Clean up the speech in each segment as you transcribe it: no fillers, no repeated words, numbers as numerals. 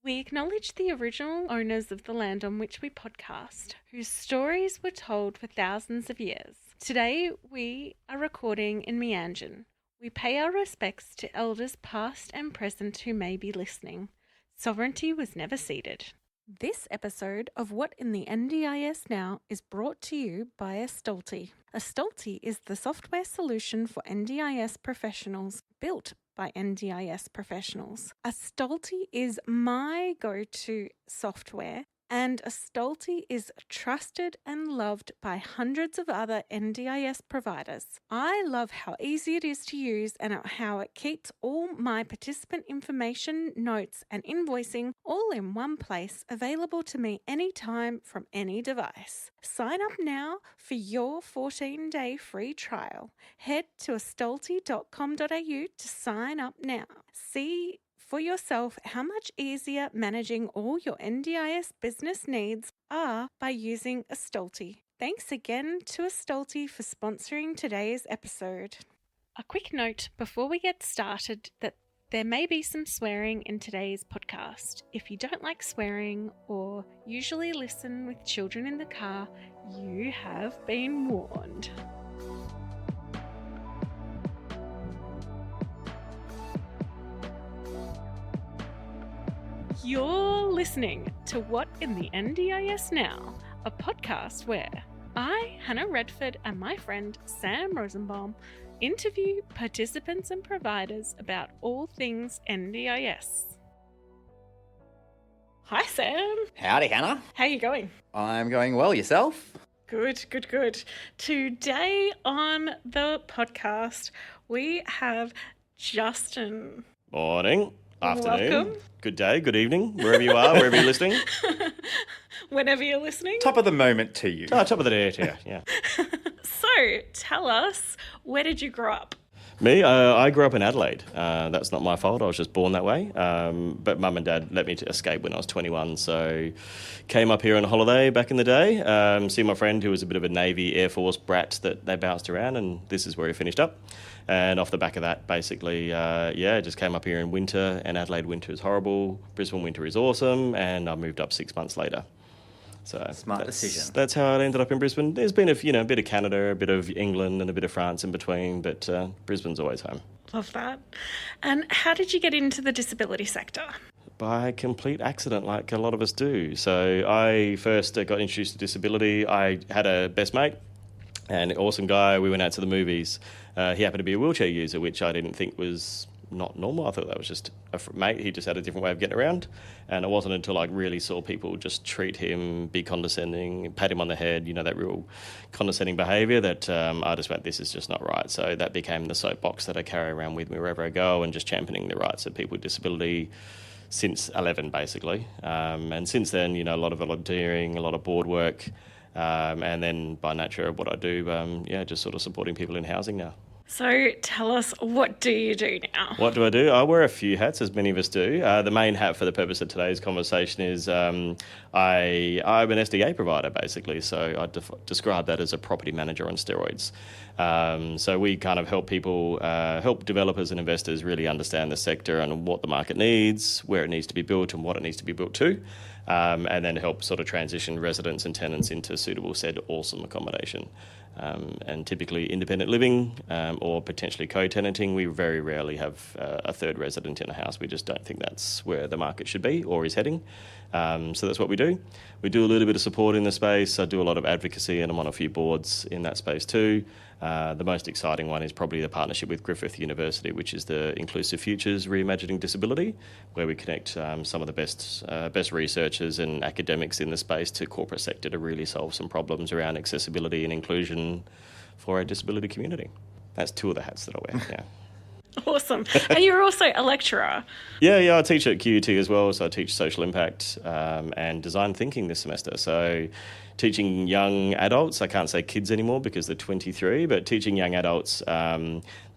We acknowledge the original owners of the land on which we podcast, whose stories were told for thousands of years. Today, we are recording in Meanjin. We pay our respects to elders past and present who may be listening. Sovereignty was never ceded. This episode of What in the NDIS Now is brought to you by Astalty. Astalty is the software solution for NDIS professionals built by NDIS professionals. Astalty is my go-to software, and Astalty is trusted and loved by hundreds of other NDIS providers. I love how easy it is to use and how it keeps all my participant information, notes, and invoicing all in one place, available to me anytime from any device. Sign up now for your 14-day free trial. Head to astalty.com.au to sign up now. See for yourself how much easier managing all your NDIS business needs are by using Astalty. Thanks again to Astalty for sponsoring today's episode. A quick note before we get started that there may be some swearing in today's podcast. If you don't like swearing or usually listen with children in the car, you have been warned. You're listening to What in the NDIS Now, a podcast where I, Hannah Redford, and my friend Sam Rosenbaum interview participants and providers about all things NDIS. Hi, Sam. Howdy, Hannah. How you going? I'm going well. Yourself? Good. Today on the podcast, we have Justin. Morning, afternoon, Welcome. Good day, good evening, wherever you are, wherever you're listening. Whenever you're listening. Top of the moment to you. Oh, top of the day, yeah. So, tell us, where did you grow up? Me, I grew up in Adelaide. That's not my fault. I was just born that way. But mum and dad let me escape when I was 21. So came up here on a holiday back in the day. See my friend who was a bit of a Navy Air Force brat that they bounced around, and this is where he finished up. And off the back of that, basically, just came up here in winter, and Adelaide winter is horrible. Brisbane winter is awesome, and I moved up 6 months later. So Smart decision. That's how I ended up in Brisbane. There's been a bit of Canada, a bit of England, and a bit of France in between, but Brisbane's always home. Love that. And how did you get into the disability sector? By complete accident, like a lot of us do. So I first got introduced to disability. I had a best mate, an awesome guy. We went out to the movies. He happened to be a wheelchair user, which I didn't think was not normal. I thought that was just a mate. He just had a different way of getting around. And it wasn't until I really saw people just treat him, be condescending, pat him on the head, that real condescending behaviour, that I just went, this is just not right. So that became the soapbox that I carry around with me wherever I go, and just championing the rights of people with disability since 11, basically. And since then, a lot of volunteering, a lot of board work, and then by nature of what I do, just sort of supporting people in housing now. So tell us, what do you do now? What do I do? I wear a few hats, as many of us do. The main hat for the purpose of today's conversation is I'm an SDA provider, basically. So I describe that as a property manager on steroids. So we kind of help people, help developers and investors really understand the sector and what the market needs, where it needs to be built and what it needs to be built to, and then help sort of transition residents and tenants into suitable said awesome accommodation. And typically independent living or potentially co-tenanting. We very rarely have a third resident in a house. We just don't think that's where the market should be or is heading. So that's what we do. We do a little bit of support in the space. I do a lot of advocacy, and I'm on a few boards in that space too. The most exciting one is probably the partnership with Griffith University, which is the Inclusive Futures Reimagining Disability, where we connect some of the best researchers and academics in the space to corporate sector to really solve some problems around accessibility and inclusion for our disability community. That's two of the hats that I wear, yeah. Awesome. And you're also a lecturer. Yeah, I teach at QUT as well. So I teach social impact and design thinking this semester. So teaching young adults, I can't say kids anymore because they're 23, but teaching young adults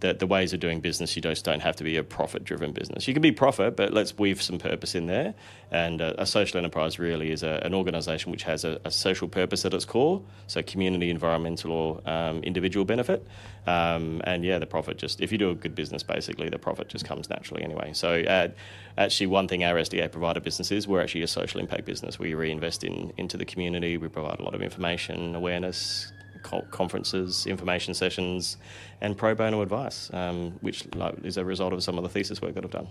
the ways of doing business, you just don't have to be a profit-driven business. You can be profit, but let's weave some purpose in there. And a social enterprise really is an organisation which has a social purpose at its core, so community, environmental, or individual benefit. And yeah, the profit just, if you do a good business, basically, the profit just comes naturally anyway. So actually, one thing our SDA provider business is, we're actually a social impact business. We reinvest into the community. We provide a lot of information, awareness, conferences, information sessions, and pro bono advice, which is a result of some of the thesis work that I've done.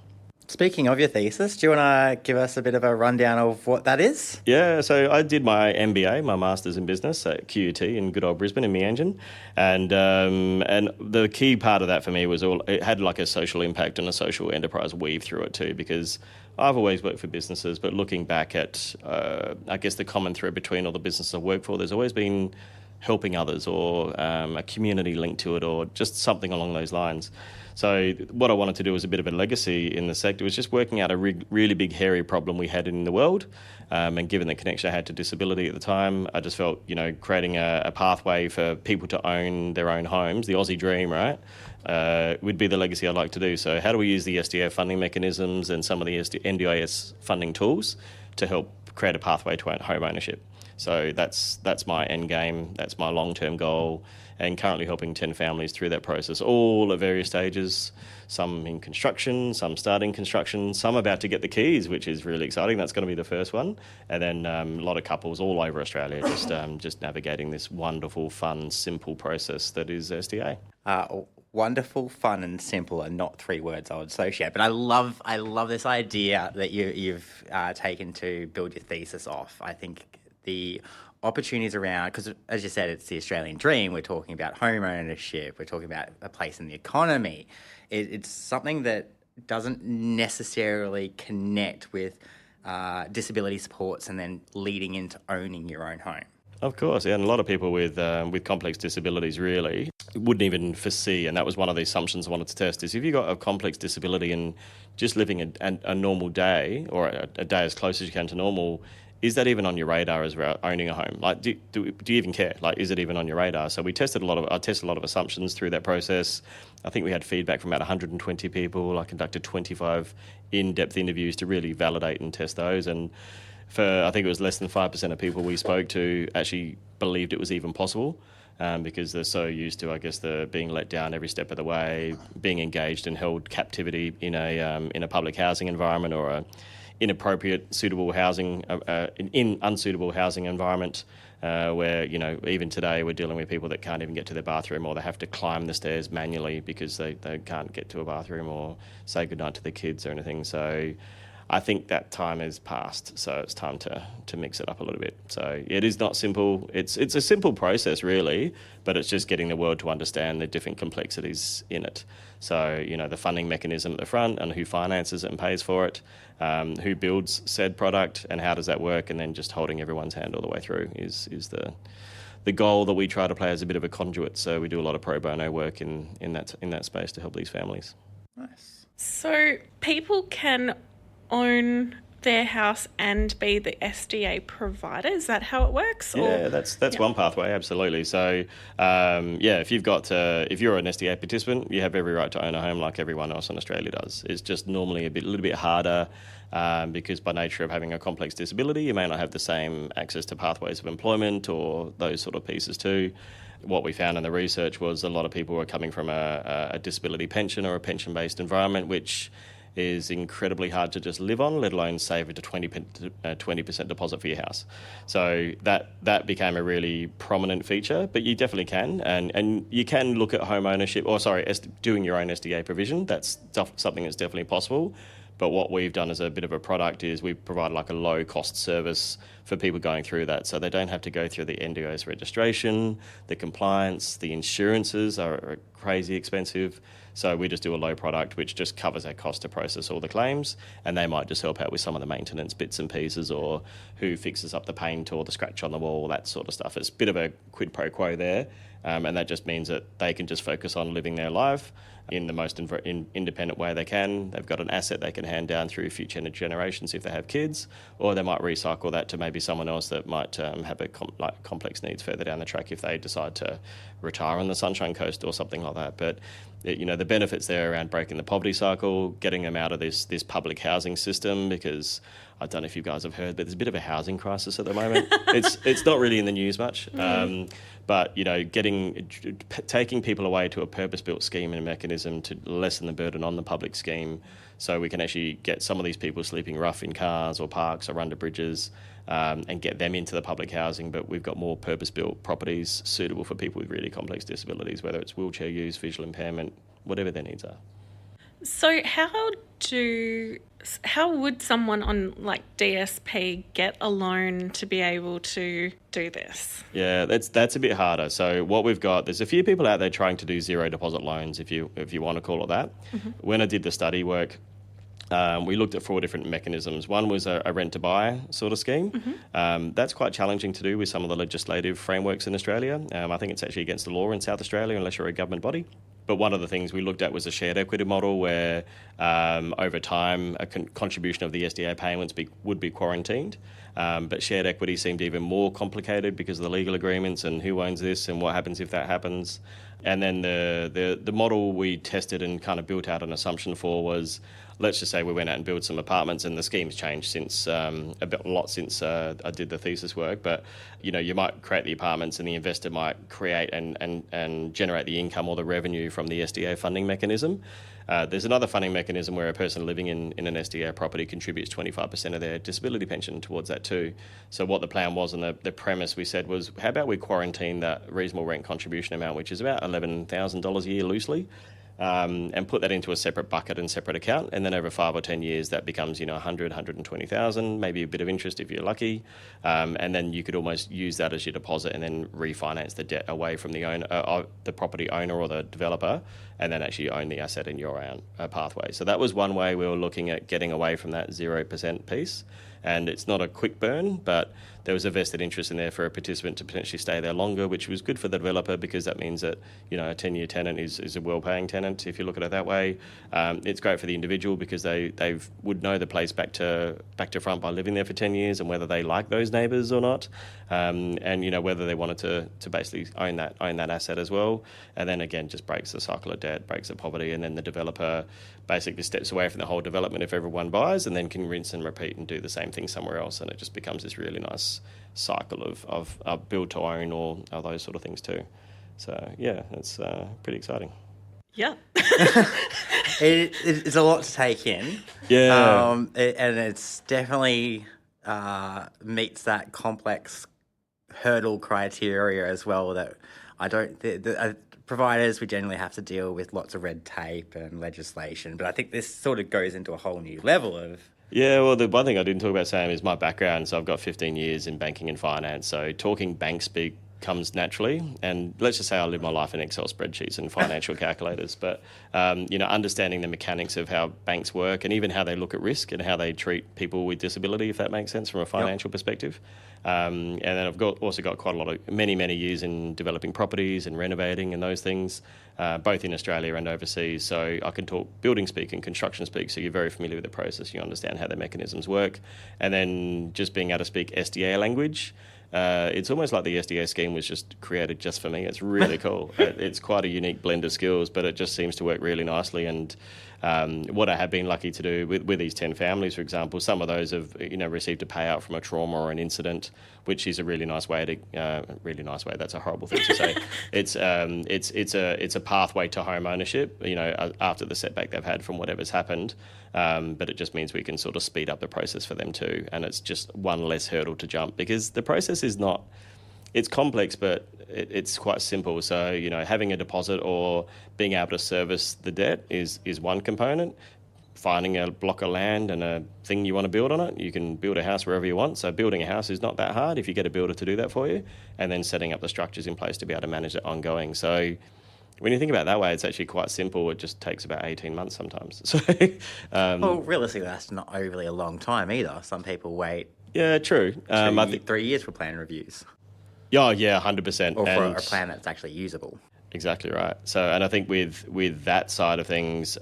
Speaking of your thesis, do you want to give us a bit of a rundown of what that is? Yeah, so I did my MBA, my Masters in Business at QUT in good old Brisbane in Meanjin. And the key part of that for me was it had like a social impact and a social enterprise weave through it too, because I've always worked for businesses, but looking back at, I guess, the common thread between all the businesses I've worked for, there's always been helping others, or a community link to it, or just something along those lines. So what I wanted to do was a bit of a legacy in the sector, was just working out a really big, hairy problem we had in the world. And given the connection I had to disability at the time, I just felt, creating a pathway for people to own their own homes, the Aussie dream, right, would be the legacy I'd like to do. So how do we use the SDA funding mechanisms and some of the NDIS funding tools to help create a pathway to home ownership? So that's my end game, that's my long-term goal, and currently helping 10 families through that process, all at various stages, some in construction, some starting construction, some about to get the keys, which is really exciting. That's going to be the first one. And then a lot of couples all over Australia just navigating this wonderful, fun, simple process that is SDA. Wonderful, fun, and simple are not three words I would associate. But I love this idea that you've taken to build your thesis off. I think the opportunities around, because as you said, it's the Australian dream. We're talking about home ownership. We're talking about a place in the economy. It's something that doesn't necessarily connect with disability supports and then leading into owning your own home. Of course, yeah, and a lot of people with complex disabilities really wouldn't even foresee, and that was one of the assumptions I wanted to test, is if you've got a complex disability and just living a normal day, or a day as close as you can to normal, is that even on your radar as we're owning a home? Like, do you even care? Like, is it even on your radar? So I tested a lot of assumptions through that process. I think we had feedback from about 120 people. I conducted 25 in-depth interviews to really validate and test those. And I think it was less than 5% of people we spoke to actually believed it was even possible, because they're so used to, I guess, the being let down every step of the way, being engaged and held captivity in a public housing environment, or a inappropriate suitable housing in unsuitable housing environment, where even today we're dealing with people that can't even get to their bathroom, or they have to climb the stairs manually because they can't get to a bathroom or say goodnight to the kids or anything. So I think that time is past, so it's time to mix it up a little bit. So it is not simple. It's a simple process really, but it's just getting the world to understand the different complexities in it. So the funding mechanism at the front, and who finances it and pays for it, who builds said product, and how does that work, and then just holding everyone's hand all the way through is the goal that we try to play as a bit of a conduit. So we do a lot of pro bono work in that space to help these families. Nice. So people can own their house and be the SDA provider? Is that how it works? Yeah, that's one pathway, absolutely. So, if you're an SDA participant, you have every right to own a home like everyone else in Australia does. It's just normally a little bit harder, because by nature of having a complex disability, you may not have the same access to pathways of employment or those sort of pieces too. What we found in the research was a lot of people were coming from a disability pension or a pension-based environment, which is incredibly hard to just live on, let alone save a 20% deposit for your house. So that became a really prominent feature, but you definitely can. And you can look at home ownership, doing your own SDA provision. That's something that's definitely possible. But what we've done as a bit of a product is we provide like a low-cost service for people going through that. So they don't have to go through the NDIS registration, the compliance, the insurances are crazy expensive. So we just do a low product which just covers our cost to process all the claims, and they might just help out with some of the maintenance bits and pieces, or who fixes up the paint or the scratch on the wall, that sort of stuff. It's a bit of a quid pro quo there, and that just means that they can just focus on living their life, in the most independent way they can. They've got an asset they can hand down through future generations if they have kids, or they might recycle that to maybe someone else that might have complex needs further down the track if they decide to retire on the Sunshine Coast or something like that. But the benefits there around breaking the poverty cycle, getting them out of this public housing system, because I don't know if you guys have heard, but there's a bit of a housing crisis at the moment. It's not really in the news much, but taking people away to a purpose-built scheme and mechanism to lessen the burden on the public scheme, so we can actually get some of these people sleeping rough in cars or parks or under bridges, and get them into the public housing. But we've got more purpose-built properties suitable for people with really complex disabilities, whether it's wheelchair use, visual impairment, whatever their needs are. So how would someone on like DSP get a loan to be able to do this? Yeah, that's a bit harder. So what we've got, there's a few people out there trying to do zero deposit loans, if you want to call it that. Mm-hmm. When I did the study work, we looked at 4 different mechanisms. One was a rent-to-buy sort of scheme. Mm-hmm. That's quite challenging to do with some of the legislative frameworks in Australia. I think it's actually against the law in South Australia unless you're a government body. But one of the things we looked at was a shared equity model where over time a contribution of the SDA payments would be quarantined. But shared equity seemed even more complicated because of the legal agreements and who owns this and what happens if that happens. And then the model we tested and kind of built out an assumption for was, let's just say we went out and built some apartments, and the scheme's changed since a lot since I did the thesis work. But you might create the apartments, and the investor might create and generate the income or the revenue from the SDA funding mechanism. There's another funding mechanism where a person living in an SDA property contributes 25% of their disability pension towards that too. So what the plan was, and the premise we said was, how about we quarantine that reasonable rent contribution amount, which is about $11,000 a year loosely, and put that into a separate bucket and separate account, and then over 5 or 10 years that becomes 120,000, maybe a bit of interest if you're lucky, and then you could almost use that as your deposit and then refinance the debt away from the owner, the property owner or the developer, and then actually own the asset in your own pathway. So that was one way we were looking at getting away from that 0% piece. And it's not a quick burn, but there was a vested interest in there for a participant to potentially stay there longer, which was good for the developer because that means that a 10-year tenant is a well-paying tenant if you look at it that way. It's great for the individual because they would know the place back to front by living there for 10 years and whether they like those neighbours or not, and whether they wanted to basically own that asset as well. And then again, just breaks the cycle of debt, breaks the poverty, and then the developer basically steps away from the whole development if everyone buys, and then can rinse and repeat and do the same thing somewhere else, and it just becomes this really nice cycle of build to own or those sort of things too. So yeah, it's pretty exciting. Yeah. It's a lot to take in. Yeah. And it's definitely meets that complex hurdle criteria as well that I don't... providers, we generally have to deal with lots of red tape and legislation, but I think this sort of goes into a whole new level of... Yeah, well, the one thing I didn't talk about, Sam, is my background. So I've got 15 years in banking and finance, so talking bank speak comes naturally. And let's just say I live my life in Excel spreadsheets and financial calculators, but understanding the mechanics of how banks work and even how they look at risk and how they treat people with disability, if that makes sense from a financial perspective. And then I've also got quite a lot of many years in developing properties and renovating and those things, both in Australia and overseas. So I can talk building speak and construction speak, so you're very familiar with the process, you understand how the mechanisms work. And then just being able to speak SDA language, it's almost like the SDA scheme was just created just for me. It's really cool. It's quite a unique blend of skills, but it just seems to work really nicely. And what I have been lucky to do with these 10 families, for example, some of those have received a payout from a trauma or an incident, which is a really nice way really nice way. That's a horrible thing to say. It's a pathway to home ownership. After the setback they've had from whatever's happened, but it just means we can sort of speed up the process for them too, and it's just one less hurdle to jump because the process is not. It's complex, but it's quite simple. So, having a deposit or being able to service the debt is one component. Finding a block of land and a thing you want to build on it, you can build a house wherever you want. So building a house is not that hard if you get a builder to do that for you, and then setting up the structures in place to be able to manage it ongoing. So when you think about it that way, it's actually quite simple. It just takes about 18 months sometimes. So, well, realistically, that's not overly a long time either. Some people wait. Yeah, true. I think 3 years for plan reviews. Yeah, 100%. Or for a plan that's actually usable. Exactly right. So, and I think with that side of things,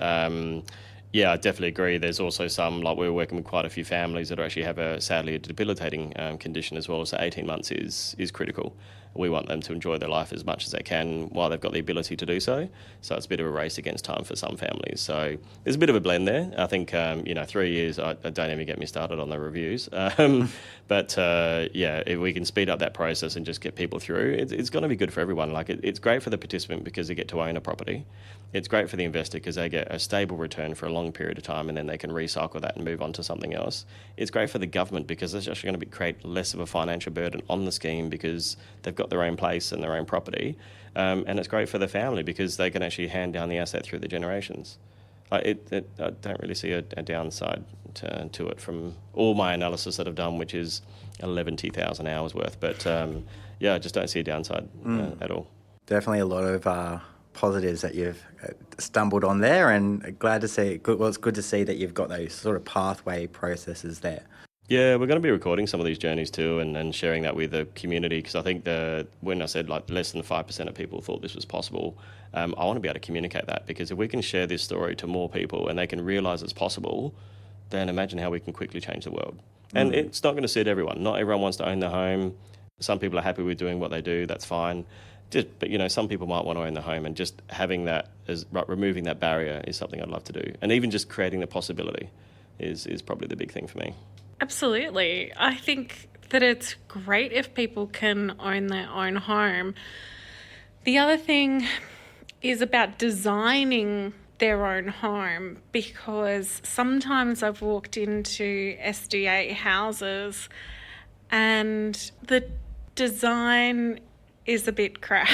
yeah, I definitely agree. There's also some, like we're working with quite a few families that actually have sadly a debilitating condition as well. So 18 months is critical. We want them to enjoy their life as much as they can while they've got the ability to do so. So it's a bit of a race against time for some families. So there's a bit of a blend there. I think, 3 years, I don't even get me started on the reviews. But yeah, if we can speed up that process and just get people through, it's going to be good for everyone. Like it's great for the participant because they get to own a property. It's great for the investor because they get a stable return for a long period of time and then they can recycle that and move on to something else. It's great for the government because it's actually going to create less of a financial burden on the scheme because they've got their own place and their own property. And it's great for the family because they can actually hand down the asset through the generations. I don't really see a downside to it from all my analysis that I've done, which is 11,000 hours worth. But yeah, I just don't see a downside at all. Definitely a lot of positives that you've stumbled on there, and glad to see. Well, it's good to see that you've got those sort of pathway processes there. Yeah, we're going to be recording some of these journeys too and sharing that with the community because I think when I said like less than 5% of people thought this was possible, I want to be able to communicate that because if we can share this story to more people and they can realise it's possible, then imagine how we can quickly change the world. And it's not going to suit everyone. Not everyone wants to own their home. Some people are happy with doing what they do. That's fine. But some people might want to own the home, and just having that removing that barrier is something I'd love to do. And even just creating the possibility is probably the big thing for me. Absolutely. I think that it's great if people can own their own home. The other thing is about designing their own home, because sometimes I've walked into SDA houses and the design is a bit crap.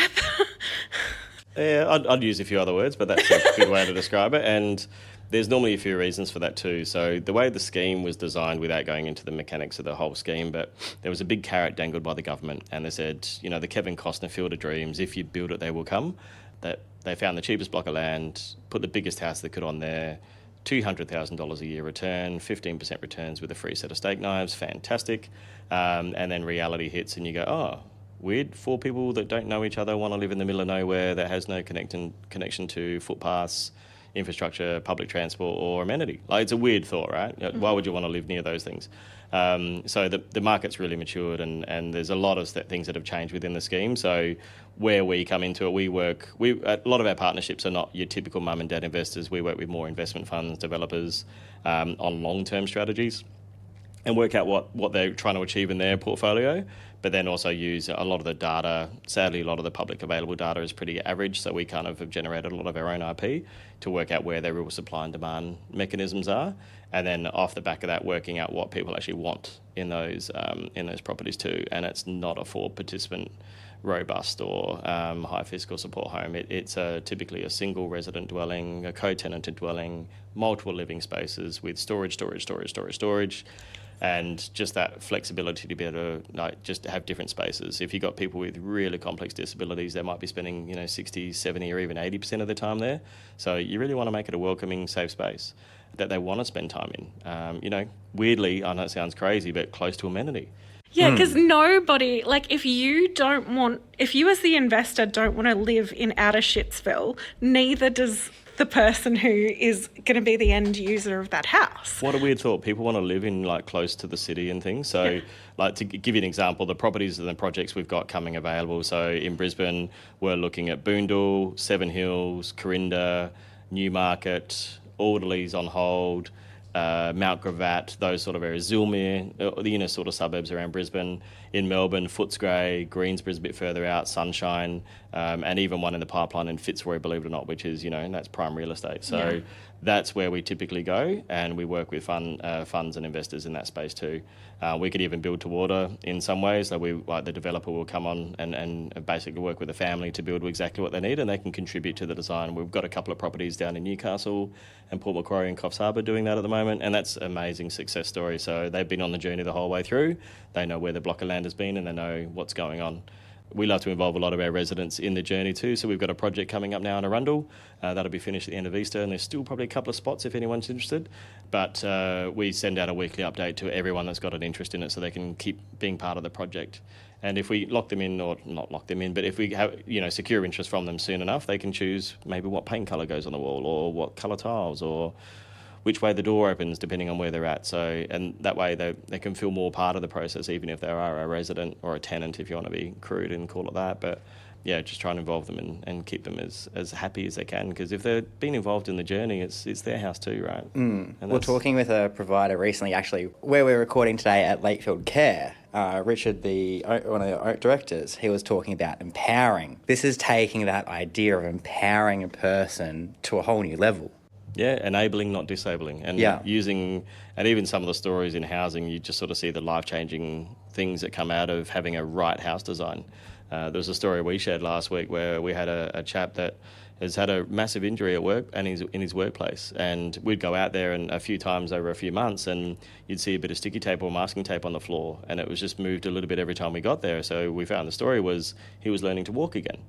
Yeah, I'd use a few other words, but that's a good way to describe it. And there's normally a few reasons for that too. So the way the scheme was designed, without going into the mechanics of the whole scheme, but there was a big carrot dangled by the government, and they said, the Kevin Costner Field of Dreams, if you build it, they will come. That they found the cheapest block of land, put the biggest house they could on there, $200,000 a year return, 15% returns with a free set of steak knives, fantastic. And then reality hits and you go, oh, weird, 4 people that don't know each other want to live in the middle of nowhere that has no connection to footpaths, infrastructure, public transport or amenity. Like, it's a weird thought, right? Mm-hmm. Why would you want to live near those things? So the market's really matured and there's a lot of things that have changed within the scheme. So where we come into it, a lot of our partnerships are not your typical mum and dad investors. We work with more investment funds, developers on long-term strategies and work out what they're trying to achieve in their portfolio, but then also use a lot of the data. Sadly, a lot of the public available data is pretty average, so we kind of have generated a lot of our own IP to work out where their real supply and demand mechanisms are, and then off the back of that, working out what people actually want in those properties too. And it's not a 4-participant robust or high fiscal support home. It's typically a single resident dwelling, a co-tenanted dwelling, multiple living spaces with storage, and just that flexibility to be able to just have different spaces. If you've got people with really complex disabilities, they might be spending 60, 70 or even 80% of their time there. So you really want to make it a welcoming, safe space that they want to spend time in. Weirdly, I know it sounds crazy, but close to amenity. Yeah, because nobody, if you as the investor don't want to live in outer Shitsville, neither does the person who is going to be the end user of that house. What a weird thought. People want to live in close to the city and things. So to give you an example, the properties and the projects we've got coming available. So in Brisbane, we're looking at Boondall, Seven Hills, Corinda, Newmarket, Alderley's on hold, Mount Gravatt, those sort of areas, Zilmere, the inner sort of suburbs around Brisbane. In Melbourne, Footscray, Greensborough's a bit further out, Sunshine, and even one in the pipeline in Fitzroy, believe it or not, which is, that's prime real estate. So that's where we typically go, and we work with funds and investors in that space too. We could even build to order in some ways. So the developer will come on and basically work with the family to build exactly what they need, and they can contribute to the design. We've got a couple of properties down in Newcastle and Port Macquarie and Coffs Harbour doing that at the moment, and that's an amazing success story. So they've been on the journey the whole way through. They know where the block of land has been and they know what's going on. We love to involve a lot of our residents in the journey too. So we've got a project coming up now in Arundel. That'll be finished at the end of Easter, and there's still probably a couple of spots if anyone's interested. But we send out a weekly update to everyone that's got an interest in it so they can keep being part of the project. And if we lock them in, or not lock them in, but if we have, secure interest from them soon enough, they can choose maybe what paint colour goes on the wall, or what colour tiles, or which way the door opens, depending on where they're at. So, and that way they can feel more part of the process, even if they are a resident or a tenant, if you want to be crude and call it that. But yeah, just try and involve them and keep them as happy as they can, because if they're being involved in the journey, it's their house too, right? We're talking with a provider recently, actually, where we're recording today at Lakefield Care. Richard, one of the directors, he was talking about empowering. This is taking that idea of empowering a person to a whole new level. Yeah, enabling, not disabling. And using, and even some of the stories in housing, you just sort of see the life-changing things that come out of having a right house design. There was a story we shared last week where we had a chap that has had a massive injury at work and he's in his workplace. And we'd go out there and a few times over a few months and you'd see a bit of sticky tape or masking tape on the floor, and it was just moved a little bit every time we got there. So we found the story was he was learning to walk again.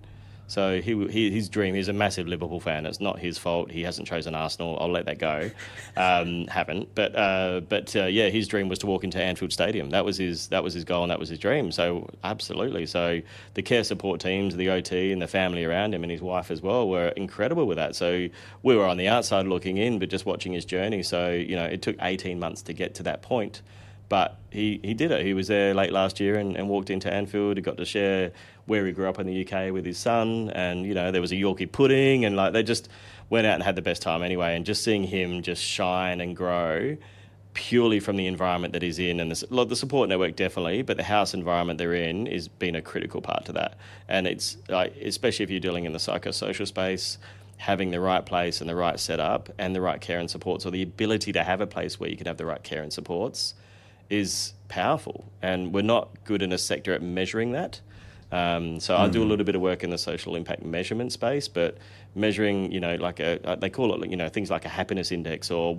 So his dream, he's a massive Liverpool fan. It's not his fault. He hasn't chosen Arsenal. I'll let that go. Haven't. But his dream was to walk into Anfield Stadium. That was his goal and that was his dream. So absolutely. So the care support teams, the OT and the family around him and his wife as well were incredible with that. So we were on the outside looking in, but just watching his journey. So, it took 18 months to get to that point. But he did it. He was there late last year and walked into Anfield. He got to share where he grew up in the UK with his son. And, there was a Yorkie pudding. And, they just went out and had the best time anyway. And just seeing him just shine and grow purely from the environment that he's in. And the support network definitely, but the house environment they're in has been a critical part to that. And it's, especially if you're dealing in the psychosocial space, having the right place and the right setup and the right care and supports, or the ability to have a place where you can have the right care and supports, is powerful, and we're not good in a sector at measuring that. So I do a little bit of work in the social impact measurement space, but measuring, they call it, things like a happiness index, or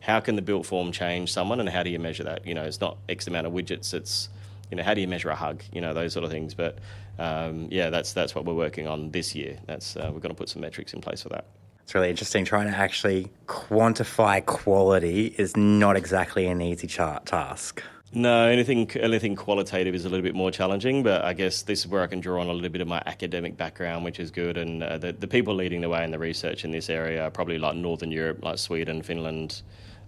how can the built form change someone, and how do you measure that? It's not X amount of widgets, it's, how do you measure a hug, those sort of things. But that's what we're working on this year. We're going to put some metrics in place for that. It's really interesting. Trying to actually quantify quality is not exactly an easy task. No, anything qualitative is a little bit more challenging, but I guess this is where I can draw on a little bit of my academic background, which is good. And the people leading the way in the research in this area are probably like Northern Europe, like Sweden, Finland,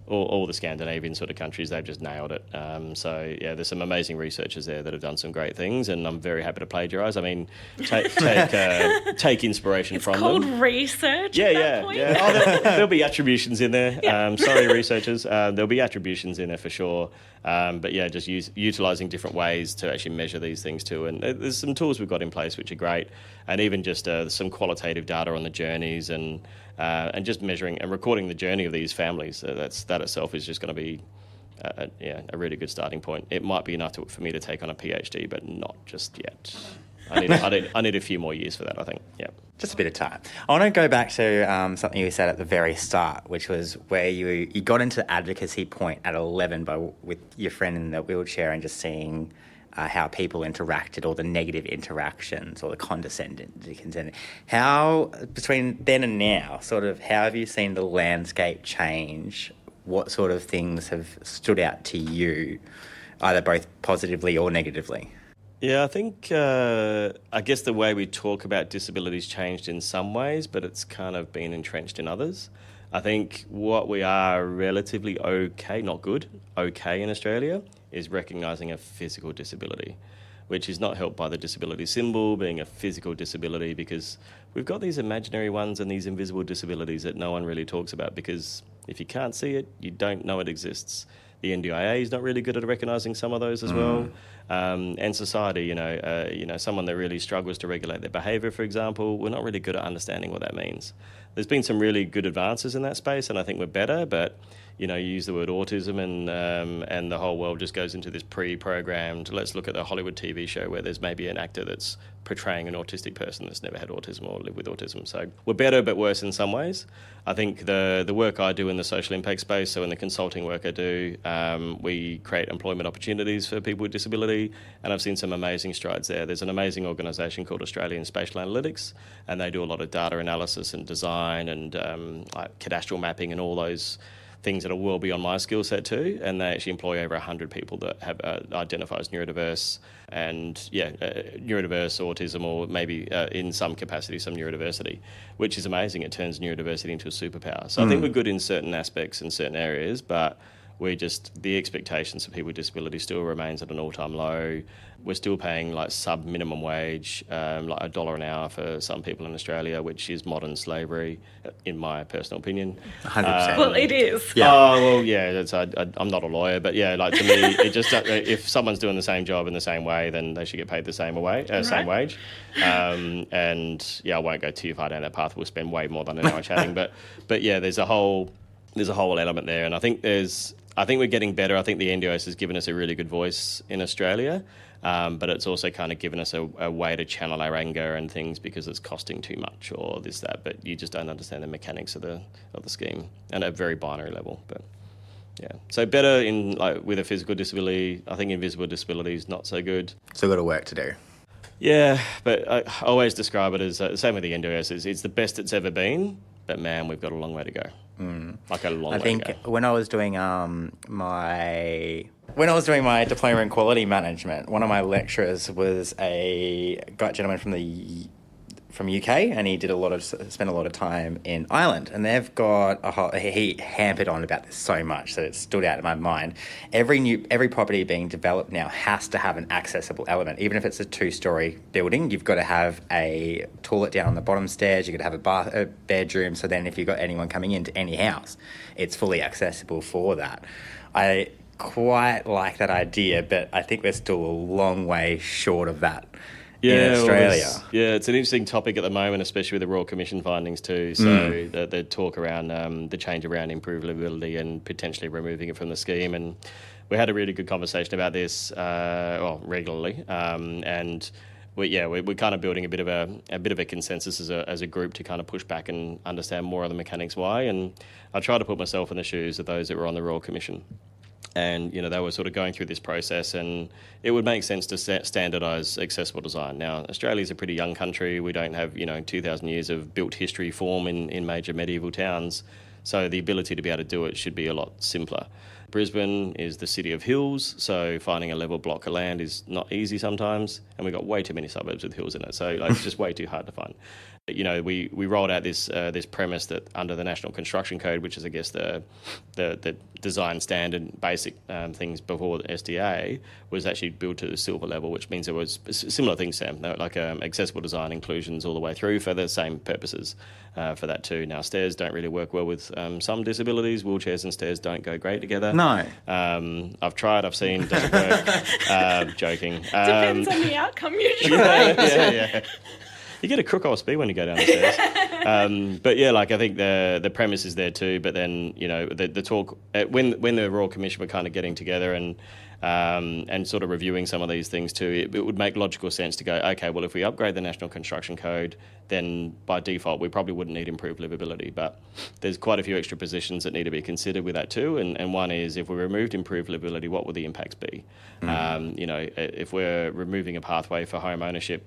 all the Scandinavian sort of countries. They've just nailed it. There's some amazing researchers there that have done some great things, and I'm very happy to plagiarise. I mean, take inspiration from them. It's called research. Yeah. Oh, there'll be attributions in there. Sorry, researchers. There'll be attributions in there for sure. Just utilising different ways to actually measure these things too. And there's some tools we've got in place which are great, and even just some qualitative data on the journeys and just measuring and recording the journey of these families. That itself is just going to be a really good starting point. It might be enough for me to take on a PhD, but not just yet. I need a few more years for that, I think. Yeah. Just a bit of time. I want to go back to something you said at the very start, which was where you got into the advocacy point at 11 with your friend in the wheelchair and just seeing how people interacted, or the negative interactions, or the condescending. How, between then and now, sort of, how have you seen the landscape change? What sort of things have stood out to you, either both positively or negatively? Yeah, I think, I guess the way we talk about disabilities changed in some ways, but it's kind of been entrenched in others. I think what we are relatively okay, not good, okay in Australia, is recognising a physical disability, which is not helped by the disability symbol being a physical disability, because we've got these imaginary ones and these invisible disabilities that no one really talks about, because if you can't see it, you don't know it exists. The NDIA is not really good at recognising some of those as well. And society, someone that really struggles to regulate their behaviour, for example, we're not really good at understanding what that means. There's been some really good advances in that space, and I think we're better, but you use the word autism and the whole world just goes into this pre-programmed, let's look at the Hollywood TV show where there's maybe an actor that's portraying an autistic person that's never had autism or lived with autism. So we're better but worse in some ways. I think the work I do in the social impact space, so in the consulting work I do, we create employment opportunities for people with disability, and I've seen some amazing strides there. There's an amazing organisation called Australian Spatial Analytics, and they do a lot of data analysis and design and like cadastral mapping and all those things that are well beyond my skill set too, and they actually employ over 100 people that have identified as neurodiverse and neurodiverse, autism, or maybe in some capacity some neurodiversity, which is amazing. It turns neurodiversity into a superpower. So I think we're good in certain aspects in certain areas, but the expectations for people with disability still remains at an all-time low. We're still paying like sub-minimum wage, like $1 an hour for some people in Australia, which is modern slavery, in my personal opinion. 100%. Well, it is. Yeah. Oh, well, yeah, I'm not a lawyer, but yeah, like to me, it just, if someone's doing the same job in the same way, then they should get paid the same same wage. And yeah, I won't go too far down that path. We'll spend way more than an hour chatting, but yeah, there's a whole element there, and I think we're getting better. I think the NDIS has given us a really good voice in Australia, but it's also kind of given us a way to channel our anger and things because it's costing too much or this, that, but you just don't understand the mechanics of the scheme and at a very binary level. But yeah, so better in like with a physical disability. I think invisible disability is not so good. Still got work to do. Yeah, but I always describe it as, same with the NDIS, it's the best it's ever been, but man, we've got a long way to go. Like a long way to go. I think when I was doing my diploma in quality management, one of my lecturers was a gentleman from UK, and he spent a lot of time in Ireland, and they've got he hampered on about this so much that it stood out in my mind. Every property being developed now has to have an accessible element, even if it's a 2-story building. You've got to have a toilet down on the bottom stairs. You've got to have a bedroom, so then if you've got anyone coming into any house, it's fully accessible for that. I quite like that idea, but I think we're still a long way short of that. In Australia. It's an interesting topic at the moment, especially with the Royal Commission findings too. So the talk around the change around improved livability and potentially removing it from the scheme. And we had a really good conversation about this regularly. And we're kind of building a bit of a consensus as a group to kind of push back and understand more of the mechanics why. And I try to put myself in the shoes of those that were on the Royal Commission. And, they were sort of going through this process, and it would make sense to standardise accessible design. Now, Australia's a pretty young country. We don't have, 2,000 years of built history form in major medieval towns. So the ability to be able to do it should be a lot simpler. Brisbane is the city of hills, so finding a level block of land is not easy sometimes, and we've got way too many suburbs with hills in it, so it's just way too hard to find. We rolled out this premise that under the National Construction Code, which is, I guess, the design standard basic things before the SDA, was actually built to the silver level, which means there was similar things, Sam, like accessible design inclusions all the way through for the same purposes for that too. Now, stairs don't really work well with some disabilities. Wheelchairs and stairs don't go great together. No. I've tried, I've seen, doesn't work. Joking. Depends on the outcome usually. Yeah. You get a crook old speed when you go down the stairs. But yeah, like I think the premise is there too. But then the talk when the Royal Commission were kind of getting together and sort of reviewing some of these things too, it would make logical sense to go, okay, well, if we upgrade the National Construction Code, then by default we probably wouldn't need improved livability. But there's quite a few extra positions that need to be considered with that too. And one is, if we removed improved livability, what would the impacts be? If we're removing a pathway for home ownership.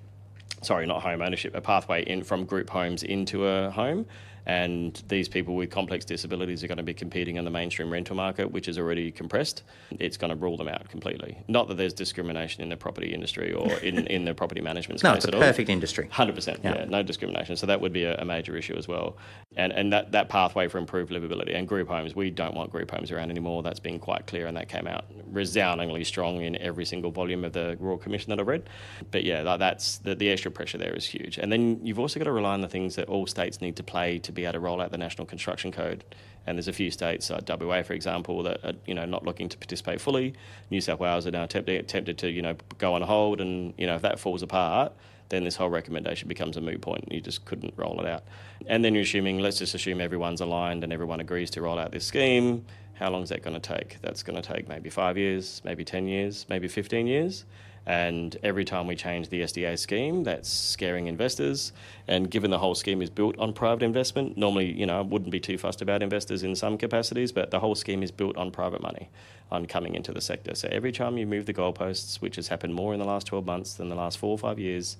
Sorry, not home ownership, a pathway in from group homes into a home. And these people with complex disabilities are going to be competing in the mainstream rental market, which is already compressed. It's going to rule them out completely. Not that there's discrimination in the property industry or in the property management space at all. No, it's a perfect industry. 100%, yeah, no discrimination. So that would be a major issue as well. And that pathway for improved livability and group homes, we don't want group homes around anymore. That's been quite clear, and that came out resoundingly strong in every single volume of the Royal Commission that I've read. But yeah, that's the extra pressure there is huge. And then you've also got to rely on the things that all states need to play to be able to roll out the National Construction Code. And there's a few states, WA for example, that are not looking to participate fully. New South Wales are now tempted to go on hold, and if that falls apart, then this whole recommendation becomes a moot point. You just couldn't roll it out. And then let's just assume everyone's aligned and everyone agrees to roll out this scheme. How long is that going to take? That's going to take maybe 5 years, maybe 10 years, maybe 15 years. And every time we change the SDA scheme, that's scaring investors. And given the whole scheme is built on private investment, normally, I wouldn't be too fussed about investors in some capacities, but the whole scheme is built on private money, on coming into the sector. So every time you move the goalposts, which has happened more in the last 12 months than the last 4 or 5 years,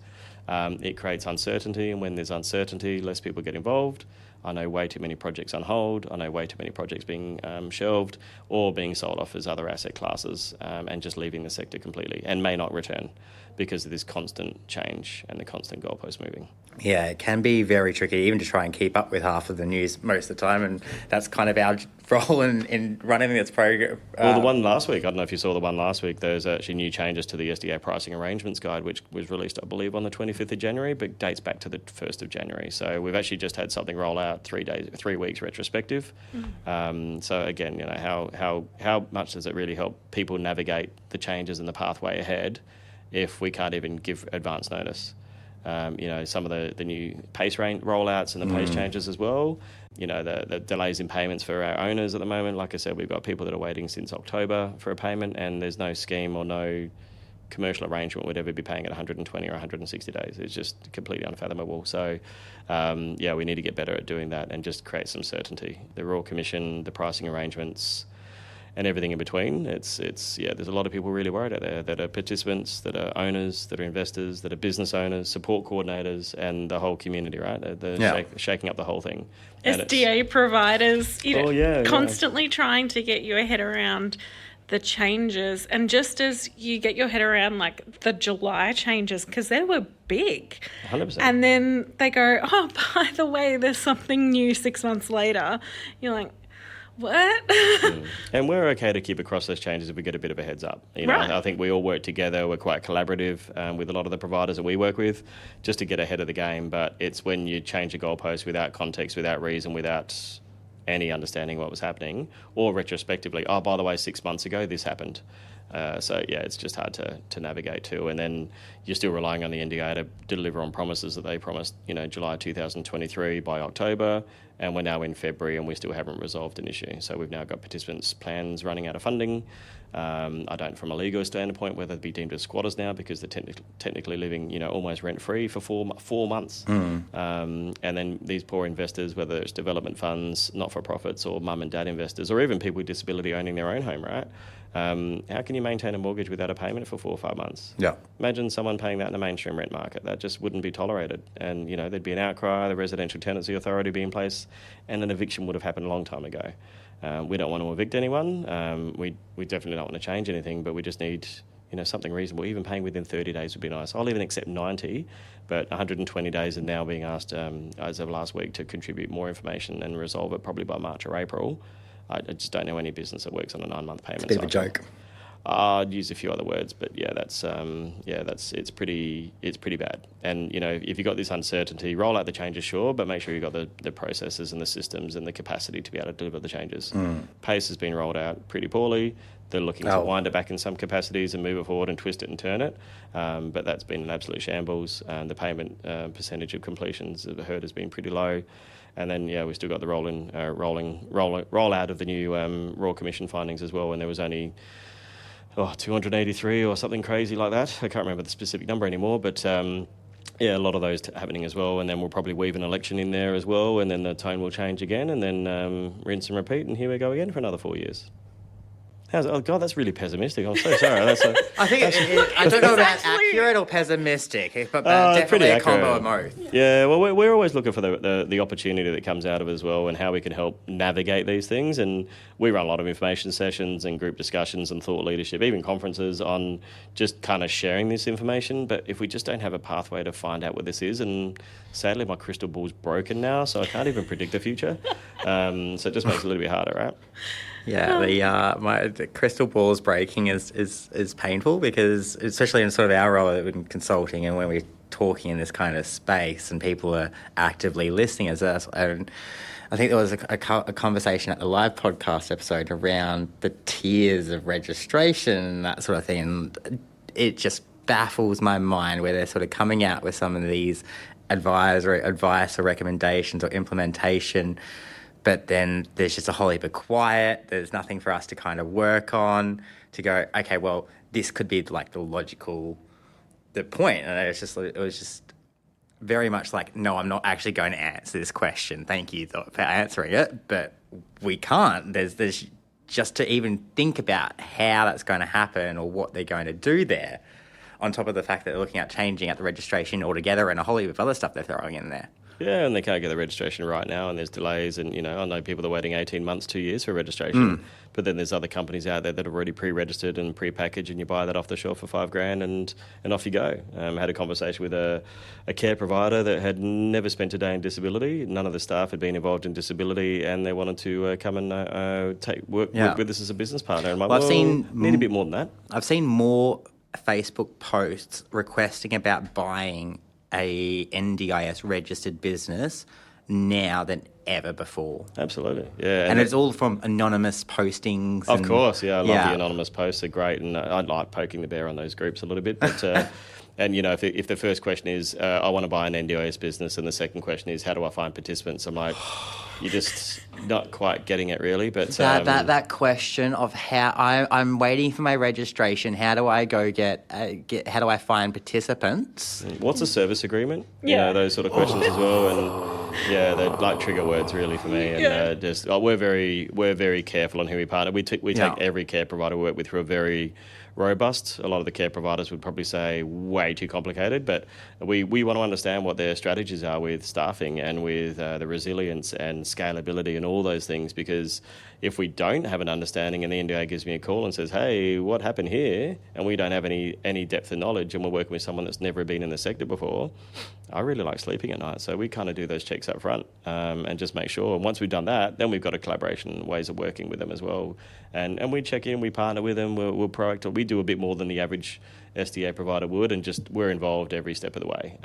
it creates uncertainty. And when there's uncertainty, less people get involved. I know way too many projects on hold. I know way too many projects being shelved or being sold off as other asset classes and just leaving the sector completely and may not return because of this constant change and the constant goalpost moving. Yeah, it can be very tricky even to try and keep up with half of the news most of the time, and that's kind of our role in running this program. Well, the one last week, I don't know if you saw the one last week, there's actually new changes to the SDA pricing arrangements guide, which was released, I believe, on the 25th of January, but dates back to the 1st of January. So we've actually just had something roll out 3 weeks retrospective. So again, how much does it really help people navigate the changes in the pathway ahead if we can't even give advance notice? Some of the new PACE rollouts and the PACE changes as well. The delays in payments for our owners at the moment. Like I said, we've got people that are waiting since October for a payment, and there's no scheme or no commercial arrangement would ever be paying at 120 or 160 days. It's just completely unfathomable. So, we need to get better at doing that and just create some certainty. The Royal Commission, the pricing arrangements, and everything in between. There's a lot of people really worried out there that are participants, that are owners, that are investors, that are business owners, support coordinators, and the whole community, right? They're shaking up the whole thing. SDA providers, constantly trying to get your head around the changes. And just as you get your head around like the July changes, because they were big. 100%. And then they go, oh, by the way, there's something new 6 months later. You're like, what? And we're okay to keep across those changes if we get a bit of a heads up. Right. I think we all work together. We're quite collaborative with a lot of the providers that we work with just to get ahead of the game. But it's when you change a goalpost without context, without reason, without any understanding what was happening, or retrospectively, oh, by the way, 6 months ago, this happened. It's just hard to navigate too. And then you're still relying on the NDIS to deliver on promises that they promised, July 2023 by October, and we're now in February and we still haven't resolved an issue. So we've now got participants' plans running out of funding. I don't, from a legal standpoint, whether they'd be deemed as squatters now because they're technically living, almost rent-free for four months. And then these poor investors, whether it's development funds, not-for-profits, or mum and dad investors, or even people with disability owning their own home, right? How can you maintain a mortgage without a payment for 4 or 5 months? Yeah. Imagine someone paying that in the mainstream rent market. That just wouldn't be tolerated. And, there'd be an outcry, the Residential Tenancy Authority would be in place, and an eviction would have happened a long time ago. We don't want to evict anyone. We definitely don't want to change anything, but we just need, something reasonable. Even paying within 30 days would be nice. I'll even accept 90, but 120 days are now being asked, as of last week, to contribute more information and resolve it probably by March or April. I just don't know any business that works on a 9-month payment. It's a bit of a joke. I'd use a few other words, but it's pretty bad. And if you've got this uncertainty, roll out the changes, sure, but make sure you've got the processes and the systems and the capacity to be able to deliver the changes. PACE has been rolled out pretty poorly. They're looking to wind it back in some capacities and move it forward and twist it and turn it, but that's been an absolute shambles. The payment percentage of completions, I've heard, has been pretty low. And then, we've still got the rollout of the new Royal Commission findings as well, and there was only 283 or something crazy like that. I can't remember the specific number anymore, but a lot of those happening as well. And then we'll probably weave an election in there as well, and then the tone will change again, and then rinse and repeat, and here we go again for another 4 years. Oh, God, that's really pessimistic. I'm so sorry. I think I don't know about accurate or pessimistic, but definitely a combo of both. Yeah, well, we're always looking for the opportunity that comes out of it as well, and how we can help navigate these things. And we run a lot of information sessions and group discussions and thought leadership, even conferences, on just kind of sharing this information. But if we just don't have a pathway to find out what this is, and sadly my crystal ball's broken now, so I can't even predict the future. So it just makes it a little bit harder, right? Yeah, the crystal ball's breaking is painful, because especially in sort of our role in consulting and when we're talking in this kind of space and people are actively listening as us. And I think there was a conversation at the live podcast episode around the tiers of registration and that sort of thing. And it just baffles my mind where they're sort of coming out with some of these advice or recommendations or implementation but then there's just a whole heap of quiet. There's nothing for us to kind of work on to go, okay, well, this could be like the point. And it was just very much like, no, I'm not actually going to answer this question. Thank you for answering it, but we can't. There's just to even think about how that's going to happen or what they're going to do there, on top of the fact that they're looking at changing at the registration altogether and a whole heap of other stuff they're throwing in there. Yeah, and they can't get the registration right now, and there's delays. And, I know people are waiting 18 months, 2 years for registration. But then there's other companies out there that are already pre-registered and pre-packaged, and you buy that off the shelf for $5,000 and off you go. I had a conversation with a care provider that had never spent a day in disability. None of the staff had been involved in disability, and they wanted to come and work with us as a business partner. And I'm like, need a bit more than that. I've seen more Facebook posts requesting about buying a NDIS registered business now than ever before. Absolutely, yeah. And it's all from anonymous postings. Of course, yeah. I love the anonymous posts. They're great, and I like poking the bear on those groups a little bit. But and if the first question is I want to buy an NDIS business, and the second question is how do I find participants, I'm like, you're just not quite getting it really. But that question of how I'm waiting for my registration, how do I go how do I find participants? What's a service agreement? Yeah. Those sort of questions as well. And yeah, they're like trigger words really for me. And we're very careful on who we partner. We take every care provider we work with through a very robust. A lot of the care providers would probably say way too complicated, but we want to understand what their strategies are with staffing and with the resilience and scalability and all those things, because if we don't have an understanding and the NDA gives me a call and says, hey, what happened here, and we don't have any depth of knowledge and we're working with someone that's never been in the sector before, I really like sleeping at night. So we kind of do those checks up front and just make sure. And once we've done that, then we've got a collaboration, ways of working with them as well. And we check in, we partner with them, we're proactive. We do a bit more than the average SDA provider would, and just we're involved every step of the way.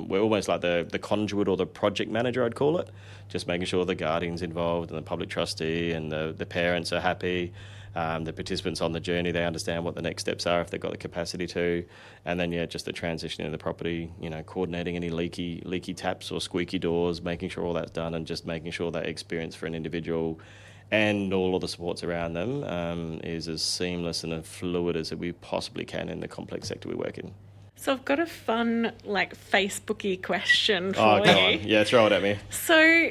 We're almost like the conduit or the project manager, I'd call it, just making sure the guardian's involved and the public trustee and the parents are happy. The participants on the journey, they understand what the next steps are if they've got the capacity to. And then, just the transition of the property, coordinating any leaky taps or squeaky doors, making sure all that's done, and just making sure that experience for an individual and all of the supports around them is as seamless and as fluid as we possibly can in the complex sector we work in. So I've got a fun, Facebooky question for you. Oh, go on. Yeah, throw it at me. So